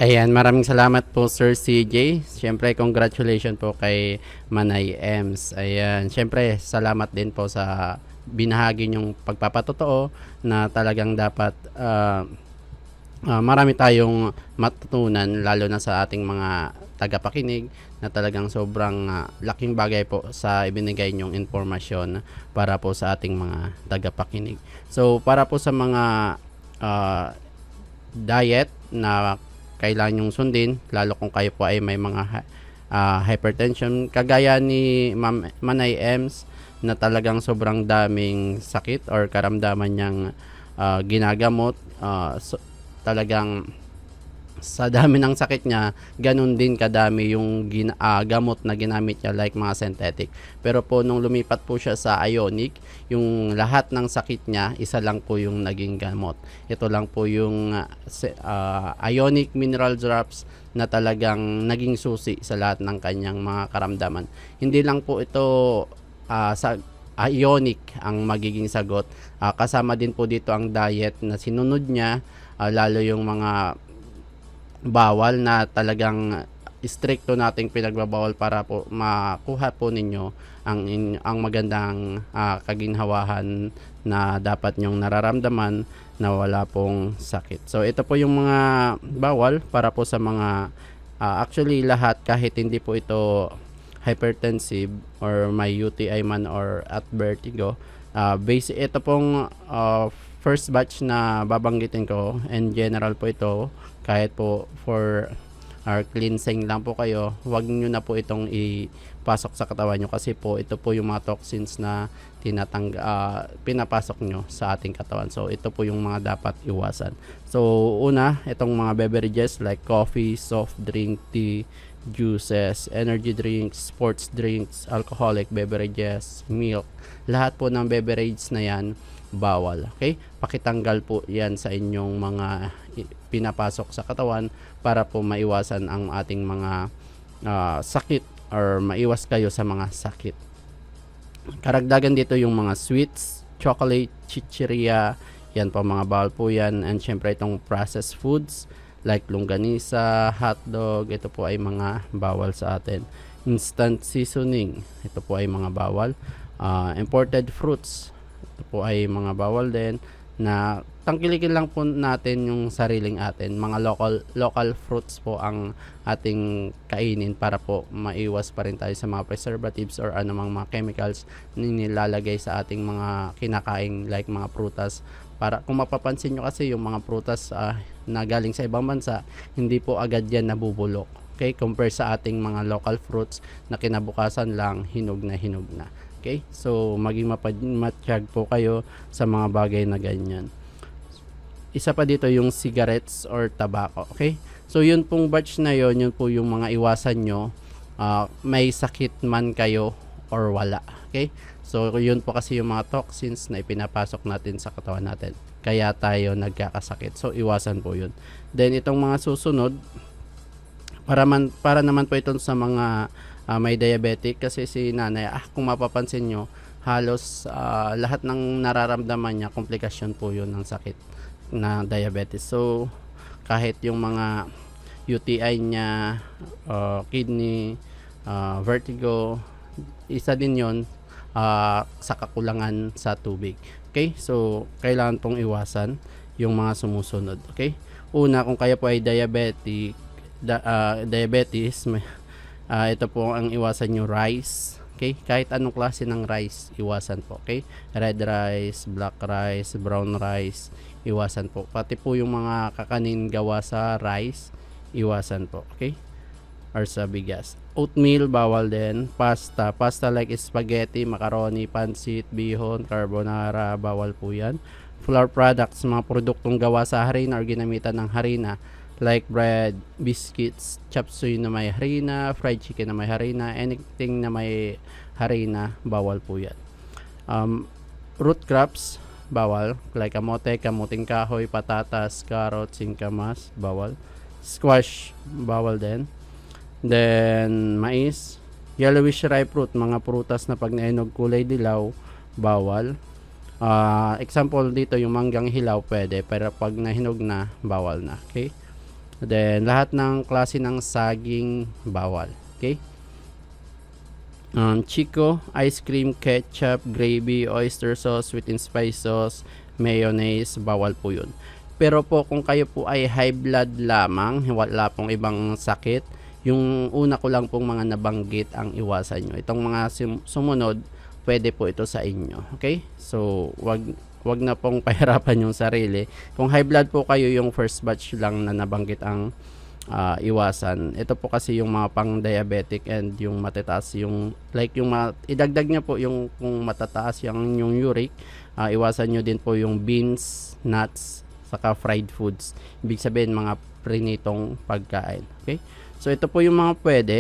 Ayan, maraming salamat po Sir CJ. Siyempre, congratulations po kay Manay Ems. Ayan, siyempre, salamat din po sa binahagi niyong pagpapatotoo na talagang dapat marami tayong matutunan lalo na sa ating mga tagapakinig na talagang sobrang laking bagay po sa ibinigay niyong informasyon para po sa ating mga tagapakinig. So, para po sa mga diet na kailangan nyong sundin, lalo kung kayo po ay may mga hypertension, kagaya ni Ma'am Manay Ems na talagang sobrang daming sakit or karamdaman niyang ginagamot. Talagang sa dami ng sakit niya, ganun din kadami yung gamot na ginamit niya like mga synthetic. Pero po nung lumipat po siya sa Ionic, yung lahat ng sakit niya, isa lang po yung naging gamot. Ito lang po yung Ionic Mineral Drops na talagang naging susi sa lahat ng kanyang mga karamdaman. Hindi lang po ito ionic ang magiging sagot. Kasama din po dito ang diet na sinunod niya, lalo yung mga bawal na talagang stricto nating pinagbabawal para po makuha po ninyo ang magandang kaginhawahan na dapat nyong nararamdaman na wala pong sakit. So ito po yung mga bawal para po sa mga actually lahat, kahit hindi po ito hypertensive or may UTI man or at vertigo, basic ito pong first batch na babanggitin ko, and general po ito, kahit po for our cleansing lang po kayo, wag nyo na po itong ipasok sa katawan nyo, kasi po ito po yung mga toxins na pinapasok nyo sa ating katawan. So ito po yung mga dapat iwasan. So una, itong mga beverages like coffee, soft drink, tea, juices, energy drinks, sports drinks, alcoholic beverages, milk, lahat po ng beverage na yan bawal. Okay? Pakitanggal po yan sa inyong mga pinapasok sa katawan para po maiwasan ang ating mga sakit, or maiwas kayo sa mga sakit. Karagdagan dito yung mga sweets, chocolate, chichirya, yan po mga bawal po yan. And syempre itong processed foods like longganisa, hotdog, ito po ay mga bawal sa atin. Instant seasoning, ito po ay mga bawal. Imported fruits, ito po ay mga bawal din, na tangkilikin lang po natin yung sariling atin. Mga local fruits po ang ating kainin para po maiwas pa rin tayo sa mga preservatives or anumang mga chemicals na nilalagay sa ating mga kinakain like mga prutas. Para kung mapapansin nyo kasi yung mga prutas na galing sa ibang bansa, hindi po agad yan nabubulok. Okay? Compare sa ating mga local fruits na kinabukasan lang hinog na hinog na. Okay? So maging matiyag po kayo sa mga bagay na ganyan. Isa pa dito yung cigarettes or tobacco. Okay? So yun pong batch na yun po yung mga iwasan nyo. May sakit man kayo or wala. Okay? So yun po kasi yung mga toxins na ipinapasok natin sa katawan natin. Kaya tayo nagkakasakit. So iwasan po yun. Then itong mga susunod, para naman po ito sa mga may diabetic, kasi si nanay, kung mapapansin nyo, halos lahat ng nararamdaman niya, komplikasyon po yun ng sakit na diabetes. So kahit yung mga UTI niya, kidney, vertigo, isa din yon sa kakulangan sa tubig. Okay? So kailangan pong iwasan yung mga sumusunod. Okay? Una, kung kayo po ay diabetes, ito po ang iwasan nyo, rice. Okay? Kahit anong klase ng rice, iwasan po. Okay? Red rice, black rice, brown rice, iwasan po. Pati po yung mga kakanin gawa sa rice, iwasan po. Okay? Or sa bigas. Oatmeal, bawal din. Pasta like spaghetti, macaroni, pancit, bihon, carbonara, bawal po yan. Flour products, mga produktong gawa sa harina or ginamitan ng harina, like bread, biscuits, chop suey na may harina, fried chicken na may harina, anything na may harina, bawal po yan. Root crops, bawal, like kamote, kamuting kahoy, patatas, carrots, singkamas, bawal. Squash, bawal din. Then mais, yellowish ripe fruit, mga prutas na pag nainog kulay dilaw, bawal. Example dito, yung manggang hilaw pwede, pero pag nahinog na, bawal na. Okay? Then lahat ng klase ng saging, bawal. Okay? Chico, ice cream, ketchup, gravy, oyster sauce, sweet and spice sauce, mayonnaise, bawal po yun. Pero po kung kayo po ay high blood lamang, wala pong ibang sakit, yung una ko lang pong mga nabanggit ang iwasan nyo. Itong mga sumunod, pwede po ito sa inyo. Okay? So, wag na pong pahirapan yung sarili. Kung high blood po kayo, yung first batch lang na nabanggit ang iwasan. Ito po kasi yung mga pang diabetic and yung matataas, yung like yung idagdag nyo po yung kung matataas yung uric, iwasan nyo din po yung beans, nuts, saka fried foods. Ibig sabihin mga prinitong pagkain. Okay? So ito po yung mga pwede,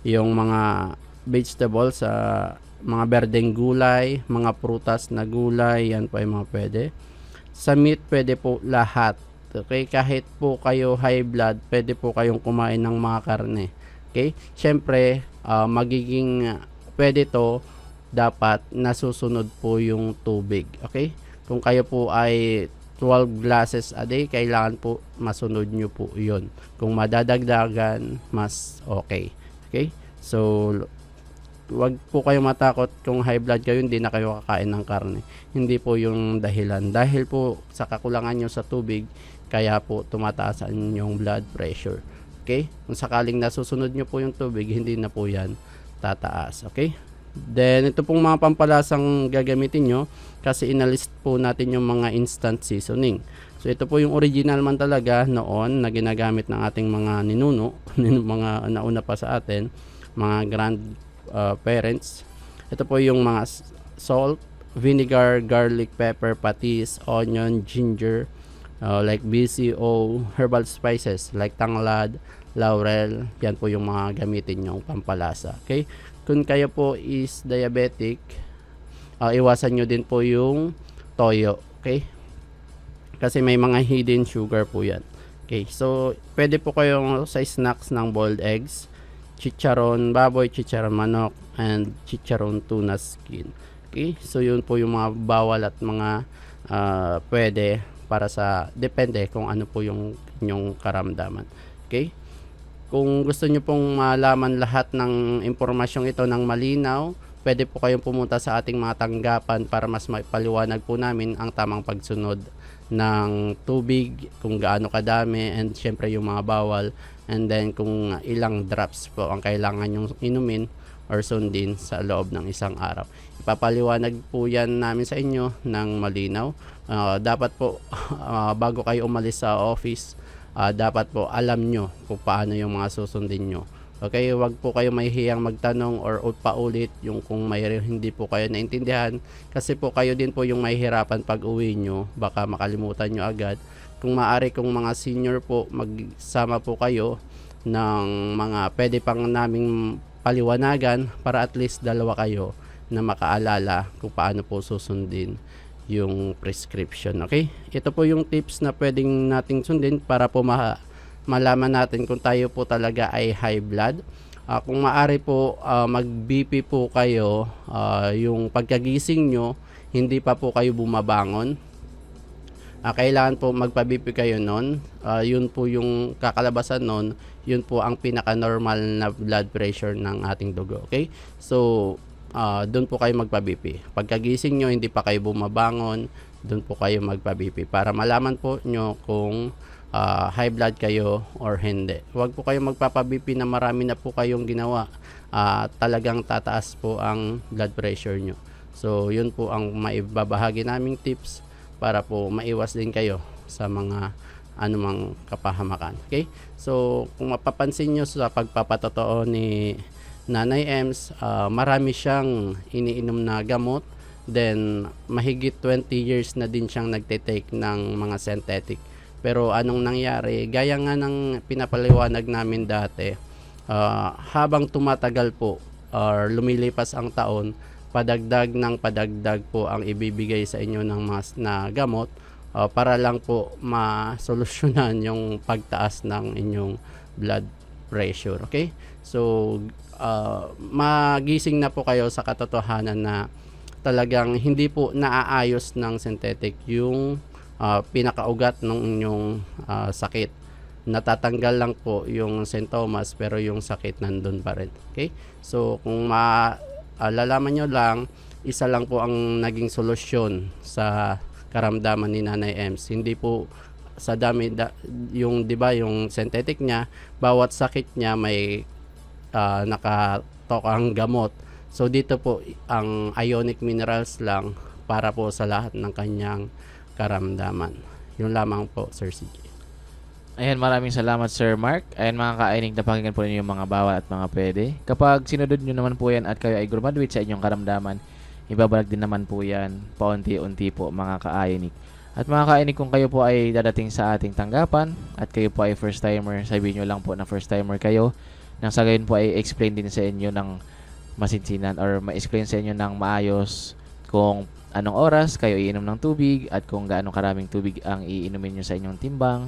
yung mga vegetables, mga berdeng gulay, mga prutas na gulay, yan po ay mga pwede. Sa meat, pwede po lahat. Okay? Kahit po kayo high blood, pwede po kayong kumain ng mga karne. Okay? Siyempre, magiging pwede to dapat nasusunod po yung tubig. Okay? Kung kayo po ay 12 glasses a day, kailangan po masunod nyo po yun. Kung madadagdagan, mas okay. Okay? So, wag po kayo matakot kung high blood kayo, hindi na kayo kakain ng karne. Hindi po yung dahilan. Dahil po sa kakulangan nyo sa tubig, kaya po tumataas ang inyong blood pressure. Okay? Kung sakaling nasusunod nyo po yung tubig, hindi na po yan tataas. Okay? Then, ito pong mga pampalasang gagamitin nyo kasi inalist po natin yung mga instant seasoning. So, ito po yung original man talaga noon na ginagamit ng ating mga ninuno, mga nauna pa sa atin, mga grandparents. Ito po yung mga salt, vinegar, garlic, pepper, patis, onion, ginger, like BCO, herbal spices like tanglad, laurel. Yan po yung mga gamitin yung pampalasa. Okay? Kung kayo po is diabetic, iwasan nyo din po yung toyo. Okay? Kasi may mga hidden sugar po yan. Okay? So, pwede po kayong sa snacks ng boiled eggs, chicharon baboy, chicharon manok, and chicharon tuna skin. Okay? So, yun po yung mga bawal at mga pwede para sa, depende kung ano po yung inyong karamdaman. Okay? Kung gusto nyo pong malaman lahat ng impormasyong ito ng malinaw, pwede po kayong pumunta sa ating mga tanggapan para mas maipaliwanag po namin ang tamang pagsunod ng tubig, kung gaano kadami, and syempre yung mga bawal, and then kung ilang drops po ang kailangan yung inumin or sundin sa loob ng isang araw. Ipapaliwanag po yan namin sa inyo ng malinaw. Dapat po bago kayo umalis sa office, dapat po alam nyo kung paano yung mga susundin nyo. Okay, wag po kayo mahihiyang magtanong or paulit yung kung may hindi po kayo naintindihan, kasi po kayo din po yung mahihirapan pag uwi nyo, baka makalimutan nyo agad. Kung maaari, kung mga senior po, magsama po kayo ng mga pwede pang naming paliwanagan para at least dalawa kayo na makaalala kung paano po susundin yung prescription. Okay? Ito po yung tips na pwedeng nating sundin para po malaman natin kung tayo po talaga ay high blood. Kung maaari po, mag-BP po kayo, yung pagkagising nyo, hindi pa po kayo bumabangon. Kailangan po magpa-BP kayo nun. Yun po yung kakalabasan nun, yun po ang pinaka-normal na blood pressure ng ating dugo. Okay? So, doon po kayo magpa-BP. Pagkagising nyo, hindi pa kayo bumabangon, doon po kayo magpa-BP para malaman po nyo kung high blood kayo or hindi. Huwag po kayo magpapa-BP na marami na po kayong ginawa. Talagang tataas po ang blood pressure nyo. So, yun po ang maibabahagi naming tips para po maiwas din kayo sa mga anumang kapahamakan. Okay? So, kung mapapansin nyo sa pagpapatotoo ni Nanay Ems, marami siyang iniinom na gamot. Then, mahigit 20 years na din siyang nagtitake ng mga synthetic. Pero anong nangyari? Gaya nga ng pinapaliwanag namin dati, habang tumatagal po or lumilipas ang taon, padagdag po ang ibibigay sa inyo ng mas na gamot para lang po masolusyonan yung pagtaas ng inyong blood pressure. Okay? So, magising na po kayo sa katotohanan na talagang hindi po naaayos ng synthetic yung pinakaugat ng inyong sakit. Natatanggal lang po yung sintomas pero yung sakit nandun pa rin. Okay? So, kung lalaman nyo lang, isa lang po ang naging solusyon sa karamdaman ni Nanay Ems. Hindi po sa dami yung 'di ba yung synthetic niya, bawat sakit niya may nakatokang gamot. So dito po ang ionic minerals lang para po sa lahat ng kanyang karamdaman. Yun lamang po, Sir CJ. Ayan, maraming salamat Sir Mark. Ayan mga kainig, napakinggan po ninyo yung mga bawal at mga pwede. Kapag sinunod nyo naman po yan at kayo ay graduate sa inyong karamdaman, ibabalag din naman po yan paunti-unti po mga kainig. At mga kainig, kung kayo po ay dadating sa ating tanggapan at kayo po ay first timer, sabihin nyo lang po na first timer kayo. Nang sa gayon po ay explain din sa inyo ng masinsinan or ma-explain sa inyo ng maayos kung anong oras kayo iinom ng tubig at kung gaano karaming tubig ang iinumin nyo sa inyong timbang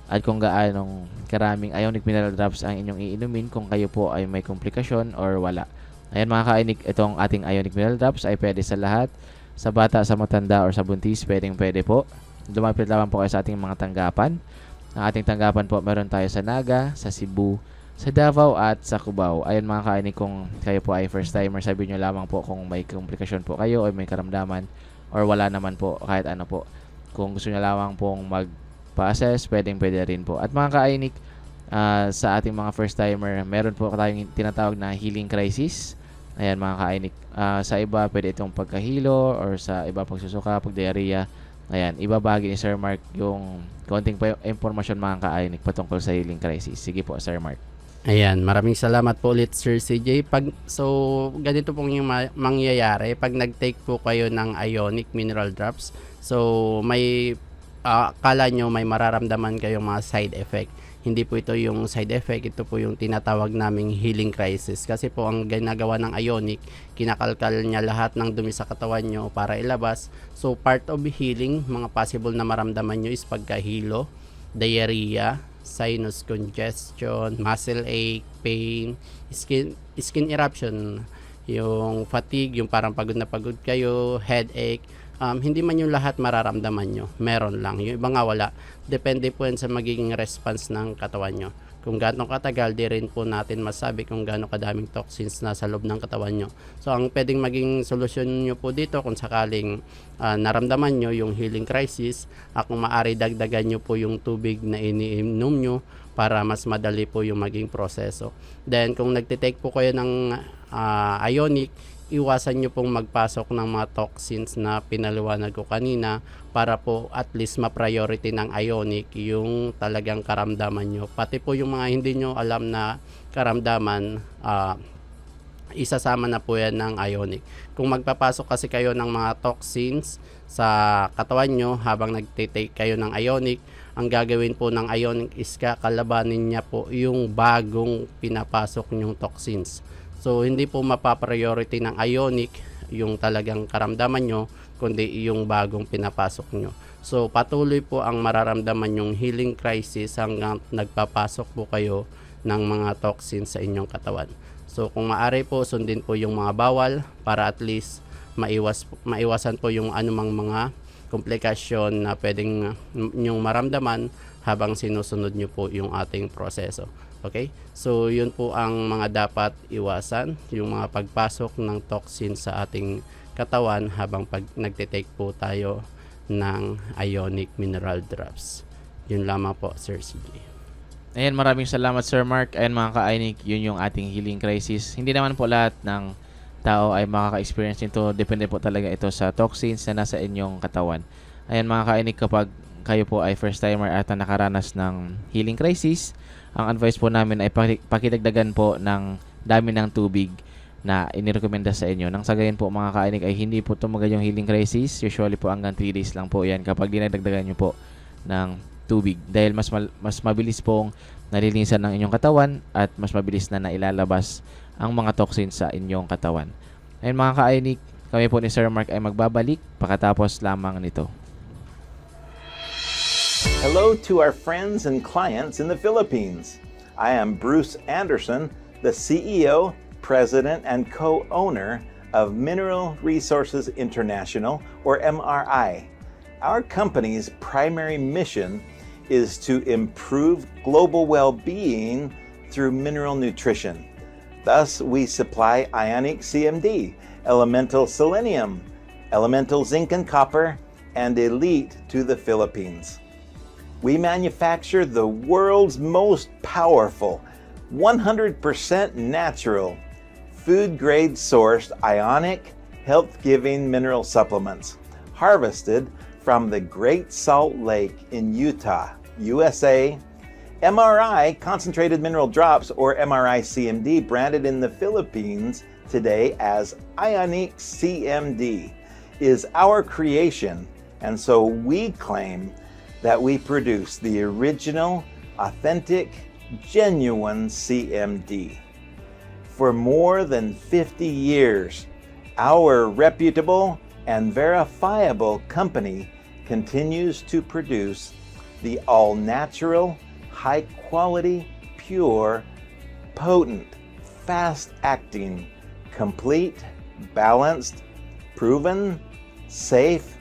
at kung gaano karaming ionic mineral drops ang inyong iinumin kung kayo po ay may komplikasyon or wala. Ayan mga kainik, itong ating Ionic Mineral Drops ay pwede sa lahat. Sa bata, sa matanda, or sa buntis, pwede po. Lumapit lamang po kayo sa ating mga tanggapan. Ang ating tanggapan po, meron tayo sa Naga, sa Cebu, sa Davao, at sa Cubao. Ayan mga kainik, kung kayo po ay first timer, sabihin nyo lamang po kung may komplikasyon po kayo o may karamdaman or wala naman po, kahit ano po. Kung gusto nyo lamang pong magpa-assess, pwede rin po. At mga kainik, sa ating mga first timer, meron po tayong tinatawag na healing crisis. Ayan mga kainik, sa iba pwede itong pagkahilo or sa iba pagsusuka, pagdiarrhea. Ayan, ibabagi ni Sir Mark yung konting impormasyon mga kainik patungkol sa healing crisis. Sige po Sir Mark. Ayan, maraming salamat po ulit Sir CJ. Ganito pong yung mangyayari pag nag-take po kayo ng Ionic Mineral Drops. So may akala nyo may mararamdaman kayong mga side effect. Hindi po ito yung side effect, ito po yung tinatawag naming healing crisis. Kasi po ang ginagawa ng Ionic, kinakalkal niya lahat ng dumi sa katawan nyo para ilabas. So part of healing, mga possible na maramdaman nyo is pagkahilo, diarrhea, sinus congestion, muscle ache, pain, skin eruption, yung fatigue, yung parang pagod na pagod kayo, headache. Hindi man yung lahat mararamdaman nyo, meron lang, yung iba nga wala. Depende po yan sa magiging response ng katawan nyo. Kung gaano katagal, di rin po natin masabi kung gaano kadaming toxins na sa loob ng katawan nyo. So ang pwedeng maging solusyon nyo po dito kung sakaling naramdaman nyo yung healing crisis, kung maaari dagdagan nyo po yung tubig na iniinom nyo para mas madali po yung maging proseso. Then kung nagtitake po kayo ng Ionic, iwasan nyo pong magpasok ng mga toxins na pinaliwanag ko kanina para po at least ma-priority ng Ionic yung talagang karamdaman nyo. Pati po yung mga hindi nyo alam na karamdaman, isasama na po yan ng Ionic. Kung magpapasok kasi kayo ng mga toxins sa katawan nyo habang nagtitake kayo ng Ionic, ang gagawin po ng Ionic is kakalabanin niya po yung bagong pinapasok nyong toxins. So, hindi po mapapriority ng Ionic yung talagang karamdaman nyo, kundi yung bagong pinapasok nyo. So, patuloy po ang mararamdaman yung healing crisis hanggang nagpapasok po kayo ng mga toxins sa inyong katawan. So, kung maaari po, sundin po yung mga bawal para at least maiwasan po yung anumang mga komplikasyon na pwedeng nyong maramdaman habang sinusunod nyo po yung ating proseso. Okay? So, yun po ang mga dapat iwasan, yung mga pagpasok ng toxin sa ating katawan habang nagtitake po tayo ng Ionic Mineral Drops. Yun lamang po, Sir CJ. Ayan, maraming salamat Sir Mark. Ayan mga ka-Ionic, yun yung ating healing crisis. Hindi naman po lahat ng tao ay makaka-experience nito. Depende po talaga ito sa toxins na nasa inyong katawan. Ayan mga ka-Ionic, kapag kayo po ay first timer at nakaranas ng healing crisis, ang advice po namin ay pakidagdagan po ng dami ng tubig na inirekomenda sa inyo. Nang sa gayon po mga ka-Ionic ay hindi po tumagal yung healing crisis. Usually po hanggang 3 days lang po yan kapag dinadagdagan nyo po ng tubig. Dahil mas mabilis pong nalilinisan ng inyong katawan at mas mabilis na nailalabas ang mga toxins sa inyong katawan. Ayun mga ka-Ionic, kami po ni Sir Mark ay magbabalik pagkatapos lamang nito. Hello to our friends and clients in the Philippines. I am Bruce Anderson, the CEO, President, and co-owner of Mineral Resources International, or MRI. Our company's primary mission is to improve global well-being through mineral nutrition. Thus, we supply Ionic CMD, elemental selenium, elemental zinc and copper, and elite to the Philippines. We manufacture the world's most powerful, 100% natural, food-grade sourced Ionic, health-giving mineral supplements, harvested from the Great Salt Lake in Utah, USA. MRI, Concentrated Mineral Drops, or MRI CMD, branded in the Philippines today as Ionic CMD, is our creation, and so we claim that we produce the original, authentic, genuine CMD. For more than 50 years, our reputable and verifiable company continues to produce the all-natural, high-quality, pure, potent, fast-acting, Complete, balanced, proven, safe,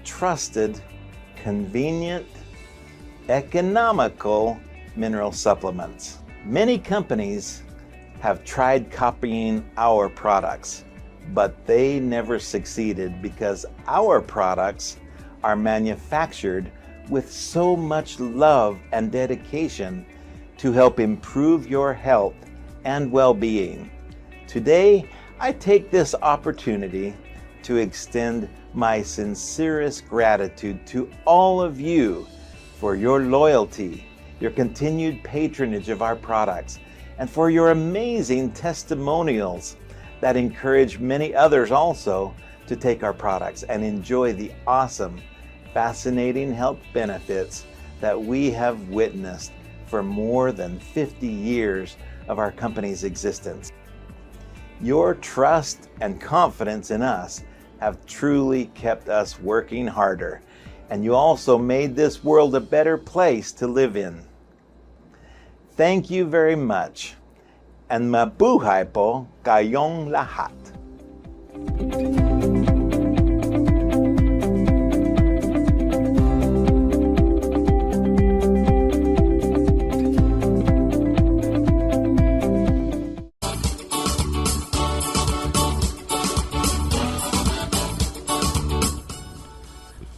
trusted, convenient, economical mineral supplements. Many companies have tried copying our products, but they never succeeded because our products are manufactured with so much love and dedication to help improve your health and well-being. Today, I take this opportunity to extend my sincerest gratitude to all of you for your loyalty, your continued patronage of our products, and for your amazing testimonials that encourage many others also to take our products and enjoy the awesome, fascinating health benefits that we have witnessed for more than 50 years of our company's existence. Your trust and confidence in us have truly kept us working harder, and you also made this world a better place to live in. Thank you very much, and mabuhay po kayong lahat.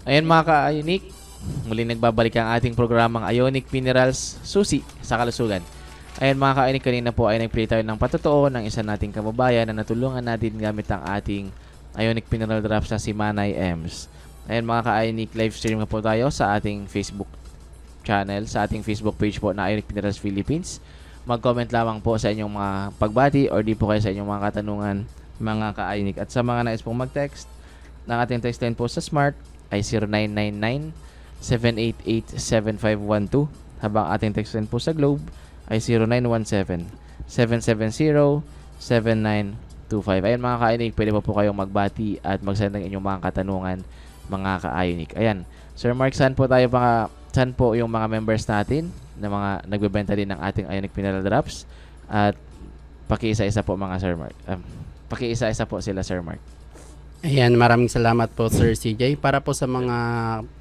Ayan mga ka-Ionic, muli nagbabalik ang ating programang Ionic Minerals, susi sa kalusugan. Ayan mga ka-Ionic, kanina po ay nagpili tayo ng patotoo ng isa nating kababayan na natulungan natin gamit ang ating Ionic Mineral Drops na si Manay Ems. Ayan mga ka-Ionic, live stream na po tayo sa ating Facebook channel, sa ating Facebook page po na Ionic Minerals Philippines. Mag-comment lamang po sa inyong mga pagbati or di po kayo sa inyong mga katanungan mga ka-Ionic. At sa mga nais pong mag-text, ng ating text line po sa Smart ay 0999-788-7512, habang ating text line po sa Globe ay 0917-770-7925. Ayan mga ka-Ionic, pwede po kayong magbati at mag-send ng inyong mga katanungan mga ka-Ionic. Ayan, Sir Mark, saan po yung mga members natin na mga nagbebenta din ng ating Ionic Mineral Drops? At pakiisa-isa po mga Sir Mark. Pakiisa-isa po sila Sir Mark. Ayan, maraming salamat po Sir CJ. Para po sa mga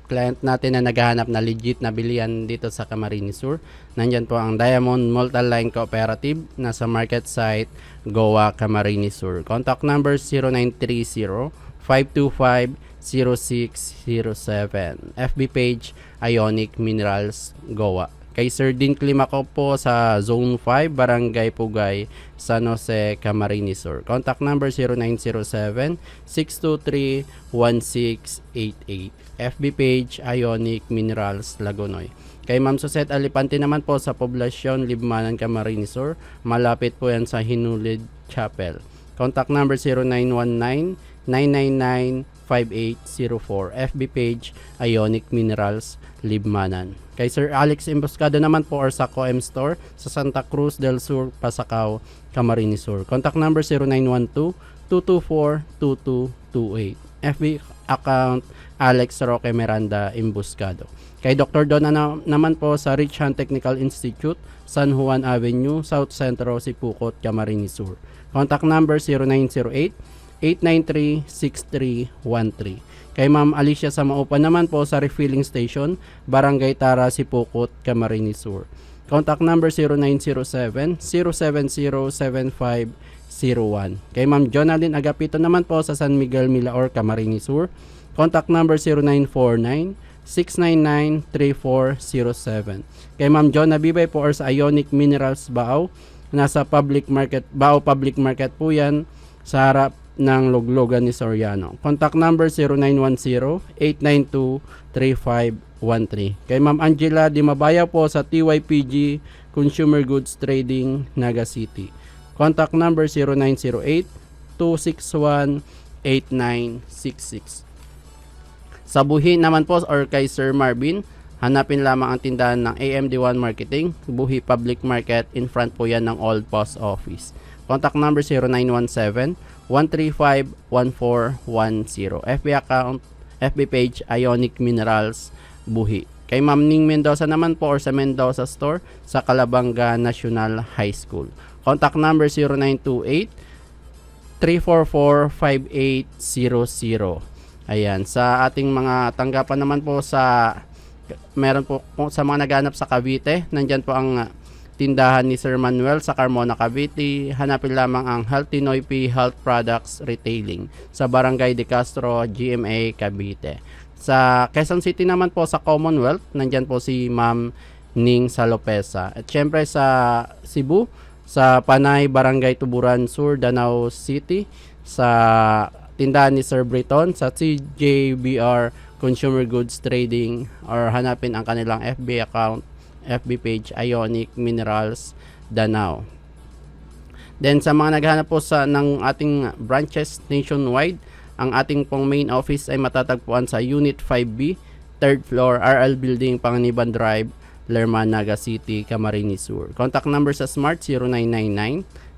client natin na naghahanap na legit na bilihan dito sa Camarines Sur, nandyan po ang Diamond Multiline Cooperative na sa market site Goa, Camarines Sur. Contact number 0930-525-0607. FB page Ionic Minerals Goa. Kay Sir Dean Climaco po sa Zone 5, Barangay Pugay, San Jose, Camarines Sur. Contact number 0907-623-1688. FB page Ionic Minerals Lagonoy. Kay Ma'am Susette Alipante naman po sa Poblasyon, Libmanan, Camarines Sur. Malapit po yan sa Hinulid Chapel. Contact number 0919-999-5804. FB page Ionic Minerals Libmanan. Kay Sir Alex Emboscado naman po or sa COEM Store sa Santa Cruz del Sur, Pasacao, Camarines Sur. Contact number 0912-224-2228. FB account Alex Roque Miranda Emboscado. Kay Dr. Donna naman po sa Rich Hand Technical Institute, San Juan Avenue, South Centro, Sipukot, Camarines Sur. Contact number 0908-893-6313. Kay Ma'am Alicia Samaupa naman po sa Refilling Station, Barangay Tara, Sipukot, Camarines Sur. Contact number 0907-070-7501. Kay Ma'am Jonalyn Agapito naman po sa San Miguel, Milaor, Camarines Sur. Contact number 0949-699-3407. Kay Ma'am Jonna Bibay po or sa Ionic Minerals Bao, nasa Public Market, Bao Public Market po yan, sa harap ng Luglogan ni Soriano. Contact number 0910-892-3513. Kay Ma'am Angela Dimabaya po sa TYPG Consumer Goods Trading, Naga City. Contact number 0908-261-8966. Sa Buhi naman po or kay Sir Marvin, hanapin lamang ang tindahan ng AMD1 Marketing, Buhi Public Market, in front po yan ng Old Post Office. Contact number 0917-135-1410. FB account, FB page Ionic Minerals Buhi. Kay Ma'am Ning Mendoza naman po or sa Mendoza Store sa Calabanga National High School. Contact number 344-5800. Ayan, sa ating mga tanggapan naman po meron po sa mga naghanap sa Cavite, nandyan po ang tindahan ni Sir Manuel sa Carmona, Cavite. Hanapin lamang ang Healthy Noipi Health Products Retailing sa Barangay De Castro, GMA, Cavite. Sa Quezon City naman po sa Commonwealth, nandyan po si Ma'am Ning Salopesa. At syempre sa Cebu, sa Panay, Barangay Tuburan Sur, Danau City, sa tindahan ni Sir Breton, sa CJBR Consumer Goods Trading, or hanapin ang kanilang FB account, FB page, Ionic Minerals Danau. Then sa mga naghahanap po ng ating branches nationwide, ang ating pong main office ay matatagpuan sa Unit 5B, 3rd floor, RL Building, Panganiban Drive, Lerma, Naga City, Camarines Sur. Contact number sa Smart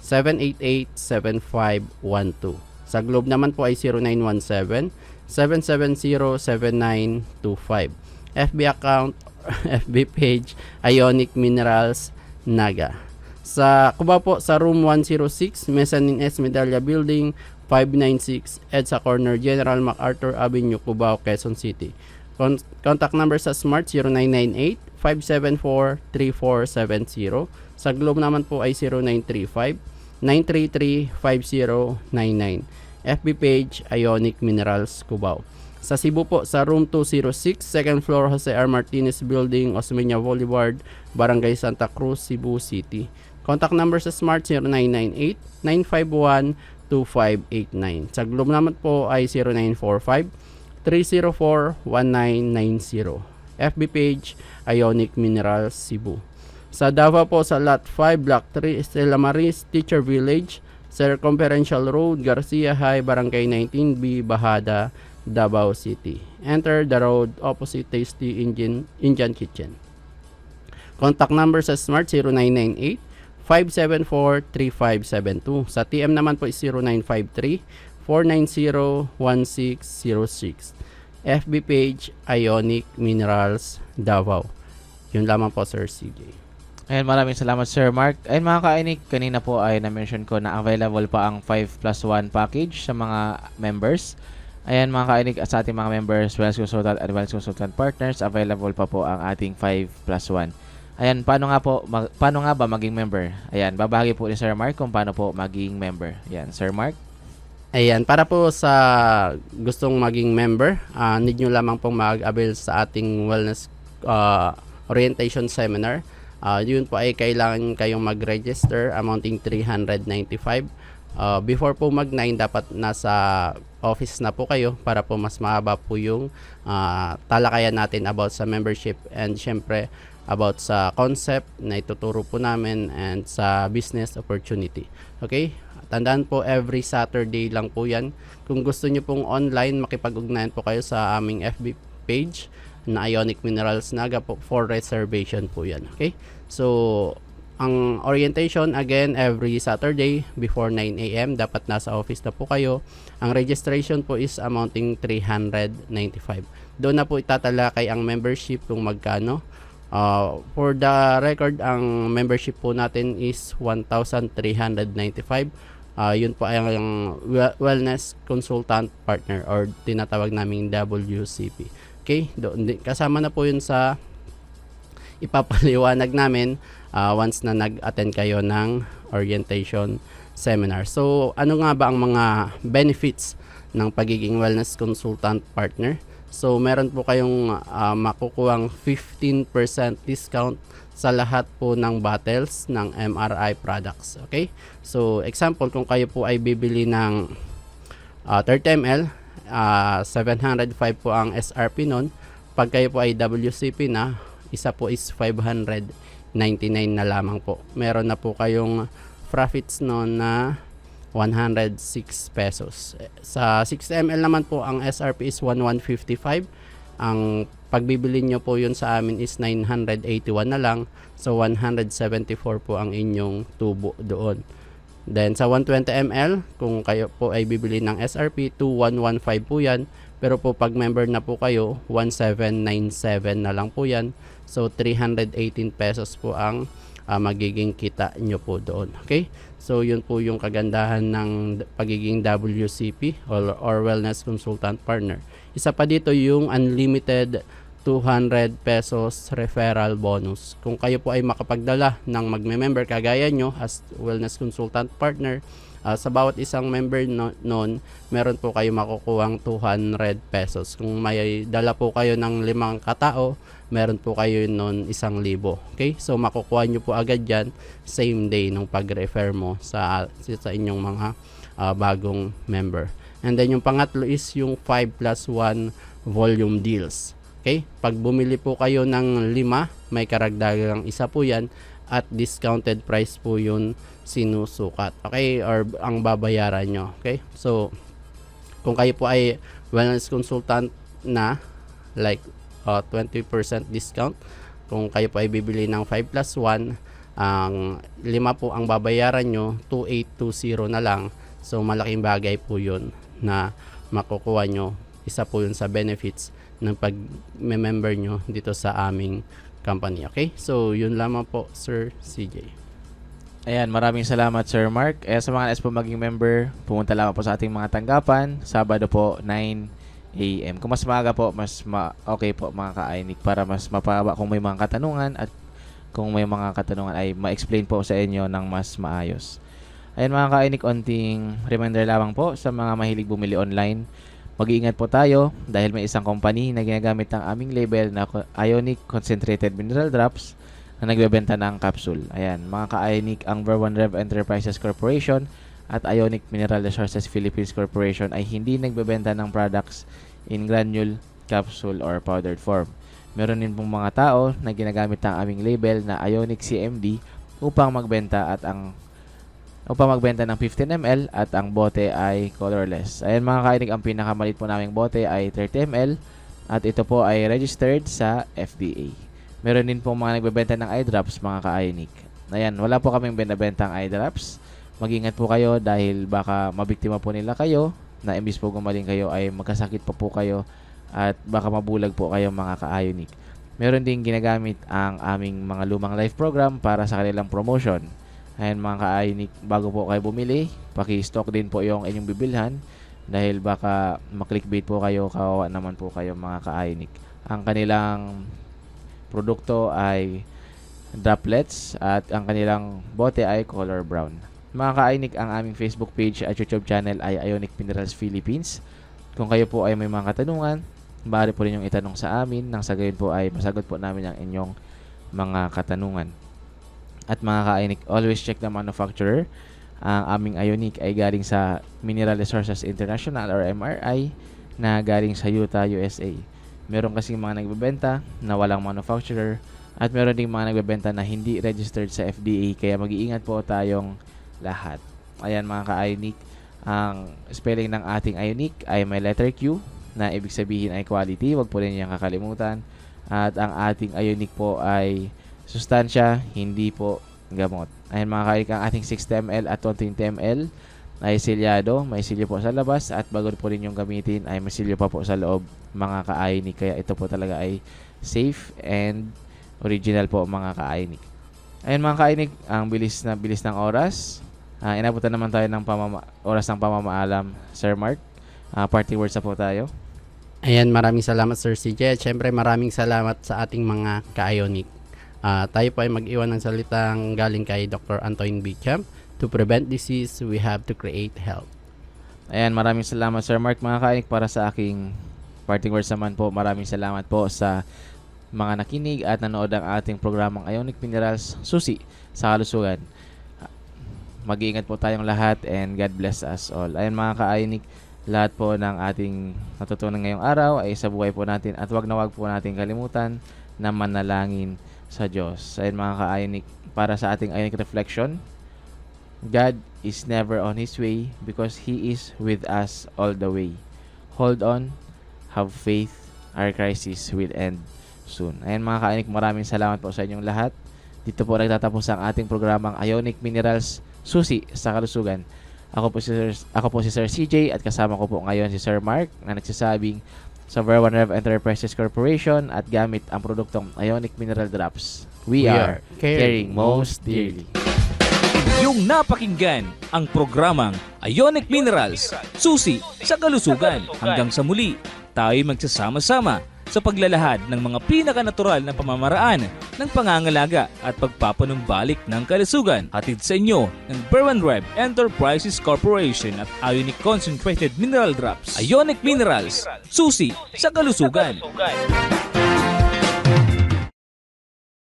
0999-788-7512. Sa Globe naman po ay 0917-770-7925. FB account, FB page, Ionic Minerals Naga. Sa Cubao po, sa room 106, Mezzanine S Medalla Building, 596, EDSA Corner, General MacArthur Avenue, Cubao, Quezon City. Contact number sa Smart 0998-574-3470. Sa Globe naman po ay 0935-933-5099. FB page, Ionic Minerals Cubao. Sa Cebu po, sa room 206, second floor, Jose R. Martinez Building, Osmeña Boulevard, Barangay Santa Cruz, Cebu City. Contact number sa Smart 0998-951-2589. Sa Globe naman po ay 0945-304-1990. FB page, Ionic Minerals Cebu. Sa Davao po, sa Lot 5, Block 3, Estela Maris, Teacher Village, Circumferential Road, Garcia High, Barangay 19B, Bahada, Davao City. Enter the road opposite Tasty Indian Kitchen. Contact number sa Smart 0998-574-3572. Sa TM naman po is 0953-490-1606. FB page, Ionic Minerals Davao. Yun lamang po, Sir CJ. Ayan, maraming salamat Sir Mark. Ayan mga kainik, kanina po ay na-mention ko na available pa ang 5+1 package sa mga members. Ayan mga kainik, at sa ating mga members, Wellness Consultant, Advanced Consultant Partners, available pa po ang ating 5+1. Ayan, paano nga ba maging member? Ayan, babahagi po ni Sir Mark kung paano po maging member. Ayan, Sir Mark. Ayan, para po sa gustong maging member, need nyo lamang pong mag-avail sa ating wellness orientation seminar. Yun po ay kailangan kayong mag-register amounting 395. Before po mag-9, dapat nasa office na po kayo para po mas mahaba po yung talakayan natin about sa membership and syempre about sa concept na ituturo po namin and sa business opportunity. Okay? Tandaan po, every Saturday lang po yan. Kung gusto nyo pong online, makipag-ugnayan po kayo sa aming FB page na Ionic Minerals Naga po for reservation po yan. Okay? So, ang orientation, again, every Saturday before 9 a.m. dapat nasa office na po kayo. Ang registration po is amounting 395. Doon na po itatalakay ang membership kung magkano. For the record, ang membership po natin is 1,395. Yun po ay ang Wellness Consultant Partner or tinatawag naming WCP. Okay? Kasama na po yun sa ipapaliwanag namin once na nag-attend kayo ng orientation seminar. So, ano nga ba ang mga benefits ng pagiging wellness consultant partner? So, meron po kayong makukuhang 15% discount sa lahat po ng bottles ng MRI products. Okay? So, example, kung kayo po ay bibili ng 30 ml, 705 po ang SRP nun. Pag kayo po ay WCP na, isa po is 599 na lamang po. Meron na po kayong profits noon na 106 pesos. Sa 6 ml naman po, ang SRP is 1155. Ang pagbibili nyo po yun sa amin is 981 na lang. So 174 po ang inyong tubo doon. Then sa 120 ml, kung kayo po ay bibili ng SRP, 2115 po yan. Pero po pag member na po kayo, 1797 na lang po yan. So 318 pesos po ang magiging kita nyo po doon. Okay? So yun po yung kagandahan ng pagiging WCP or Wellness Consultant Partner. Isa pa dito yung unlimited 200 pesos referral bonus. Kung kayo po ay makapagdala ng magme-member kagaya nyo as Wellness Consultant Partner, sa bawat isang member noon, meron po kayo makukuhang 200 pesos. Kung may dala po kayo ng 5 katao, meron po kayo noon 1,000. Okay? So makukuha nyo po agad yan same day nung pag-refer mo sa inyong mga bagong member. And then yung pangatlo is yung 5+1 volume deals. Okay? Pag bumili po kayo ng 5, may karagdagang isa po yan at discounted price po yun sinusukat. Okay? Or ang babayaran nyo. Okay? So, kung kayo po ay wellness consultant na, like 20% discount, kung kayo po ay bibili ng 5+1, ang 5 po ang babayaran nyo, 2,820 na lang. So, malaking bagay po yun na makukuha nyo. Isa po yun sa benefits ng pag-member nyo dito sa aming company. Okay? So, yun lamang po, Sir CJ. Ayan, maraming salamat Sir Mark. Sa mga nais po maging member, pumunta lang po sa ating mga tanggapan. Sabado po, 9 a.m. Kung mas maaga po, okay po mga ka-INIC para mas mapaba kung may mga katanungan at kung may mga katanungan ay ma-explain po sa inyo ng mas maayos. Ayan mga ka-INIC, onting reminder lamang po sa mga mahilig bumili online. Mag-iingat po tayo dahil may isang company na ginagamit ang aming label na Ionic Concentrated Mineral Drops na nagbebenta ng capsule. Ayan, mga ka-Ionic, ang Ver1 Rev Enterprises Corporation at Ionic Mineral Resources Philippines Corporation ay hindi nagbebenta ng products in granule, capsule, or powdered form. Meron din pong mga tao na ginagamit ang aming label na Ionic CMD upang magbenta ng 15 ml at ang bote ay colorless. Ayan mga ka-INIC, ang pinakamalit po naming bote ay 30 ml at ito po ay registered sa FDA. Meron din po mga nagbebenta ng eye drops mga ka-INIC. Ayan, wala po kaming binabentang eye drops. Mag-ingat po kayo dahil baka mabiktima po nila kayo na imbis po gumaling kayo ay magkasakit pa po kayo at baka mabulag po kayo mga ka-IONIC. Meron din ginagamit ang aming mga lumang live program para sa kanilang promotion. Ayan mga ka-IONIC, bago po kayo bumili, paki-stock din po yung inyong bibilhan dahil baka maklikbait po kayo, kawawa naman po kayo mga ka-IONIC. Ang kanilang produkto ay droplets at ang kanilang bote ay color brown. Mga ka-IONIC, ang aming Facebook page at YouTube channel ay Ionic Minerals Philippines. Kung kayo po ay may mga katanungan, maaari po rin yung itanong sa amin nang sa gayon po ay masagot po namin ang inyong mga katanungan. At mga ka-IONIC, always check the manufacturer. Ang aming Ionic ay galing sa Mineral Resources International or MRI na galing sa Utah, USA. Meron kasing mga nagbebenta na walang manufacturer at meron ding mga nagbebenta na hindi registered sa FDA, kaya mag-iingat po tayong lahat. Ayan mga ka-IONIC, ang spelling ng ating Ionic ay may letter Q na ibig sabihin ay quality, wag po rin niyang kakalimutan. At ang ating Ionic po ay sustansya, hindi po gamot. Ayan mga ka-IONIC, ang ating 60 ml at 20 ml ay silyado, may silyo po sa labas at bago po rin yung gamitin ay may silyo pa po sa loob mga ka-IONIC, kaya ito po talaga ay safe and original po mga ka-IONIC. Ayan mga ka-IONIC, ang bilis ng oras. Inabutan naman tayo ng oras ng pamamaalam, Sir Mark. Party words na po tayo. Ayan, maraming salamat Sir CJ. At syempre maraming salamat sa ating mga ka-IONIC. Tayo po ay mag-iwan ng salitang galing kay Dr. Antoine Bicham. To prevent disease, we have to create health. Ayan, maraming salamat Sir Mark mga ka-IONIC. Para sa aking parting words naman po, maraming salamat po sa mga nakinig at nanood ang ating programang Ionic Minerals Susi sa Kalusugan. Mag-iingat po tayong lahat and God bless us all. Ayan mga ka-IONIC, lahat po ng ating natutunan ngayong araw ay sa buhay po natin at wag po natin kalimutan na manalangin sa Diyos. Ayan mga ka-IONIC, para sa ating Ionic Reflection, God is never on His way because He is with us all the way. Hold on, have faith, our crisis will end soon. Ayan mga ka-IONIC, maraming salamat po sa inyong lahat. Dito po nagtatapos ang ating programang Ionic Minerals Susi sa Kalusugan. Ako po si Sir CJ at kasama ko po ngayon si Sir Mark na nagsasabing sa Ver1 Rev Enterprises Corporation at gamit ang produktong Ionic Mineral Drops. We are caring most dearly. Yung napakinggan ang programang Ionic Minerals, susi sa kalusugan. Hanggang sa muli, tayo magsasama-sama sa paglalahad ng mga pinakanatural na pamamaraan ng pangangalaga at pagpapanumbalik ng kalusugan. Hatid sa inyo ng Ver1 Rev Enterprises Corporation at Ionic Concentrated Mineral Drops. Ionic Minerals, susi sa kalusugan.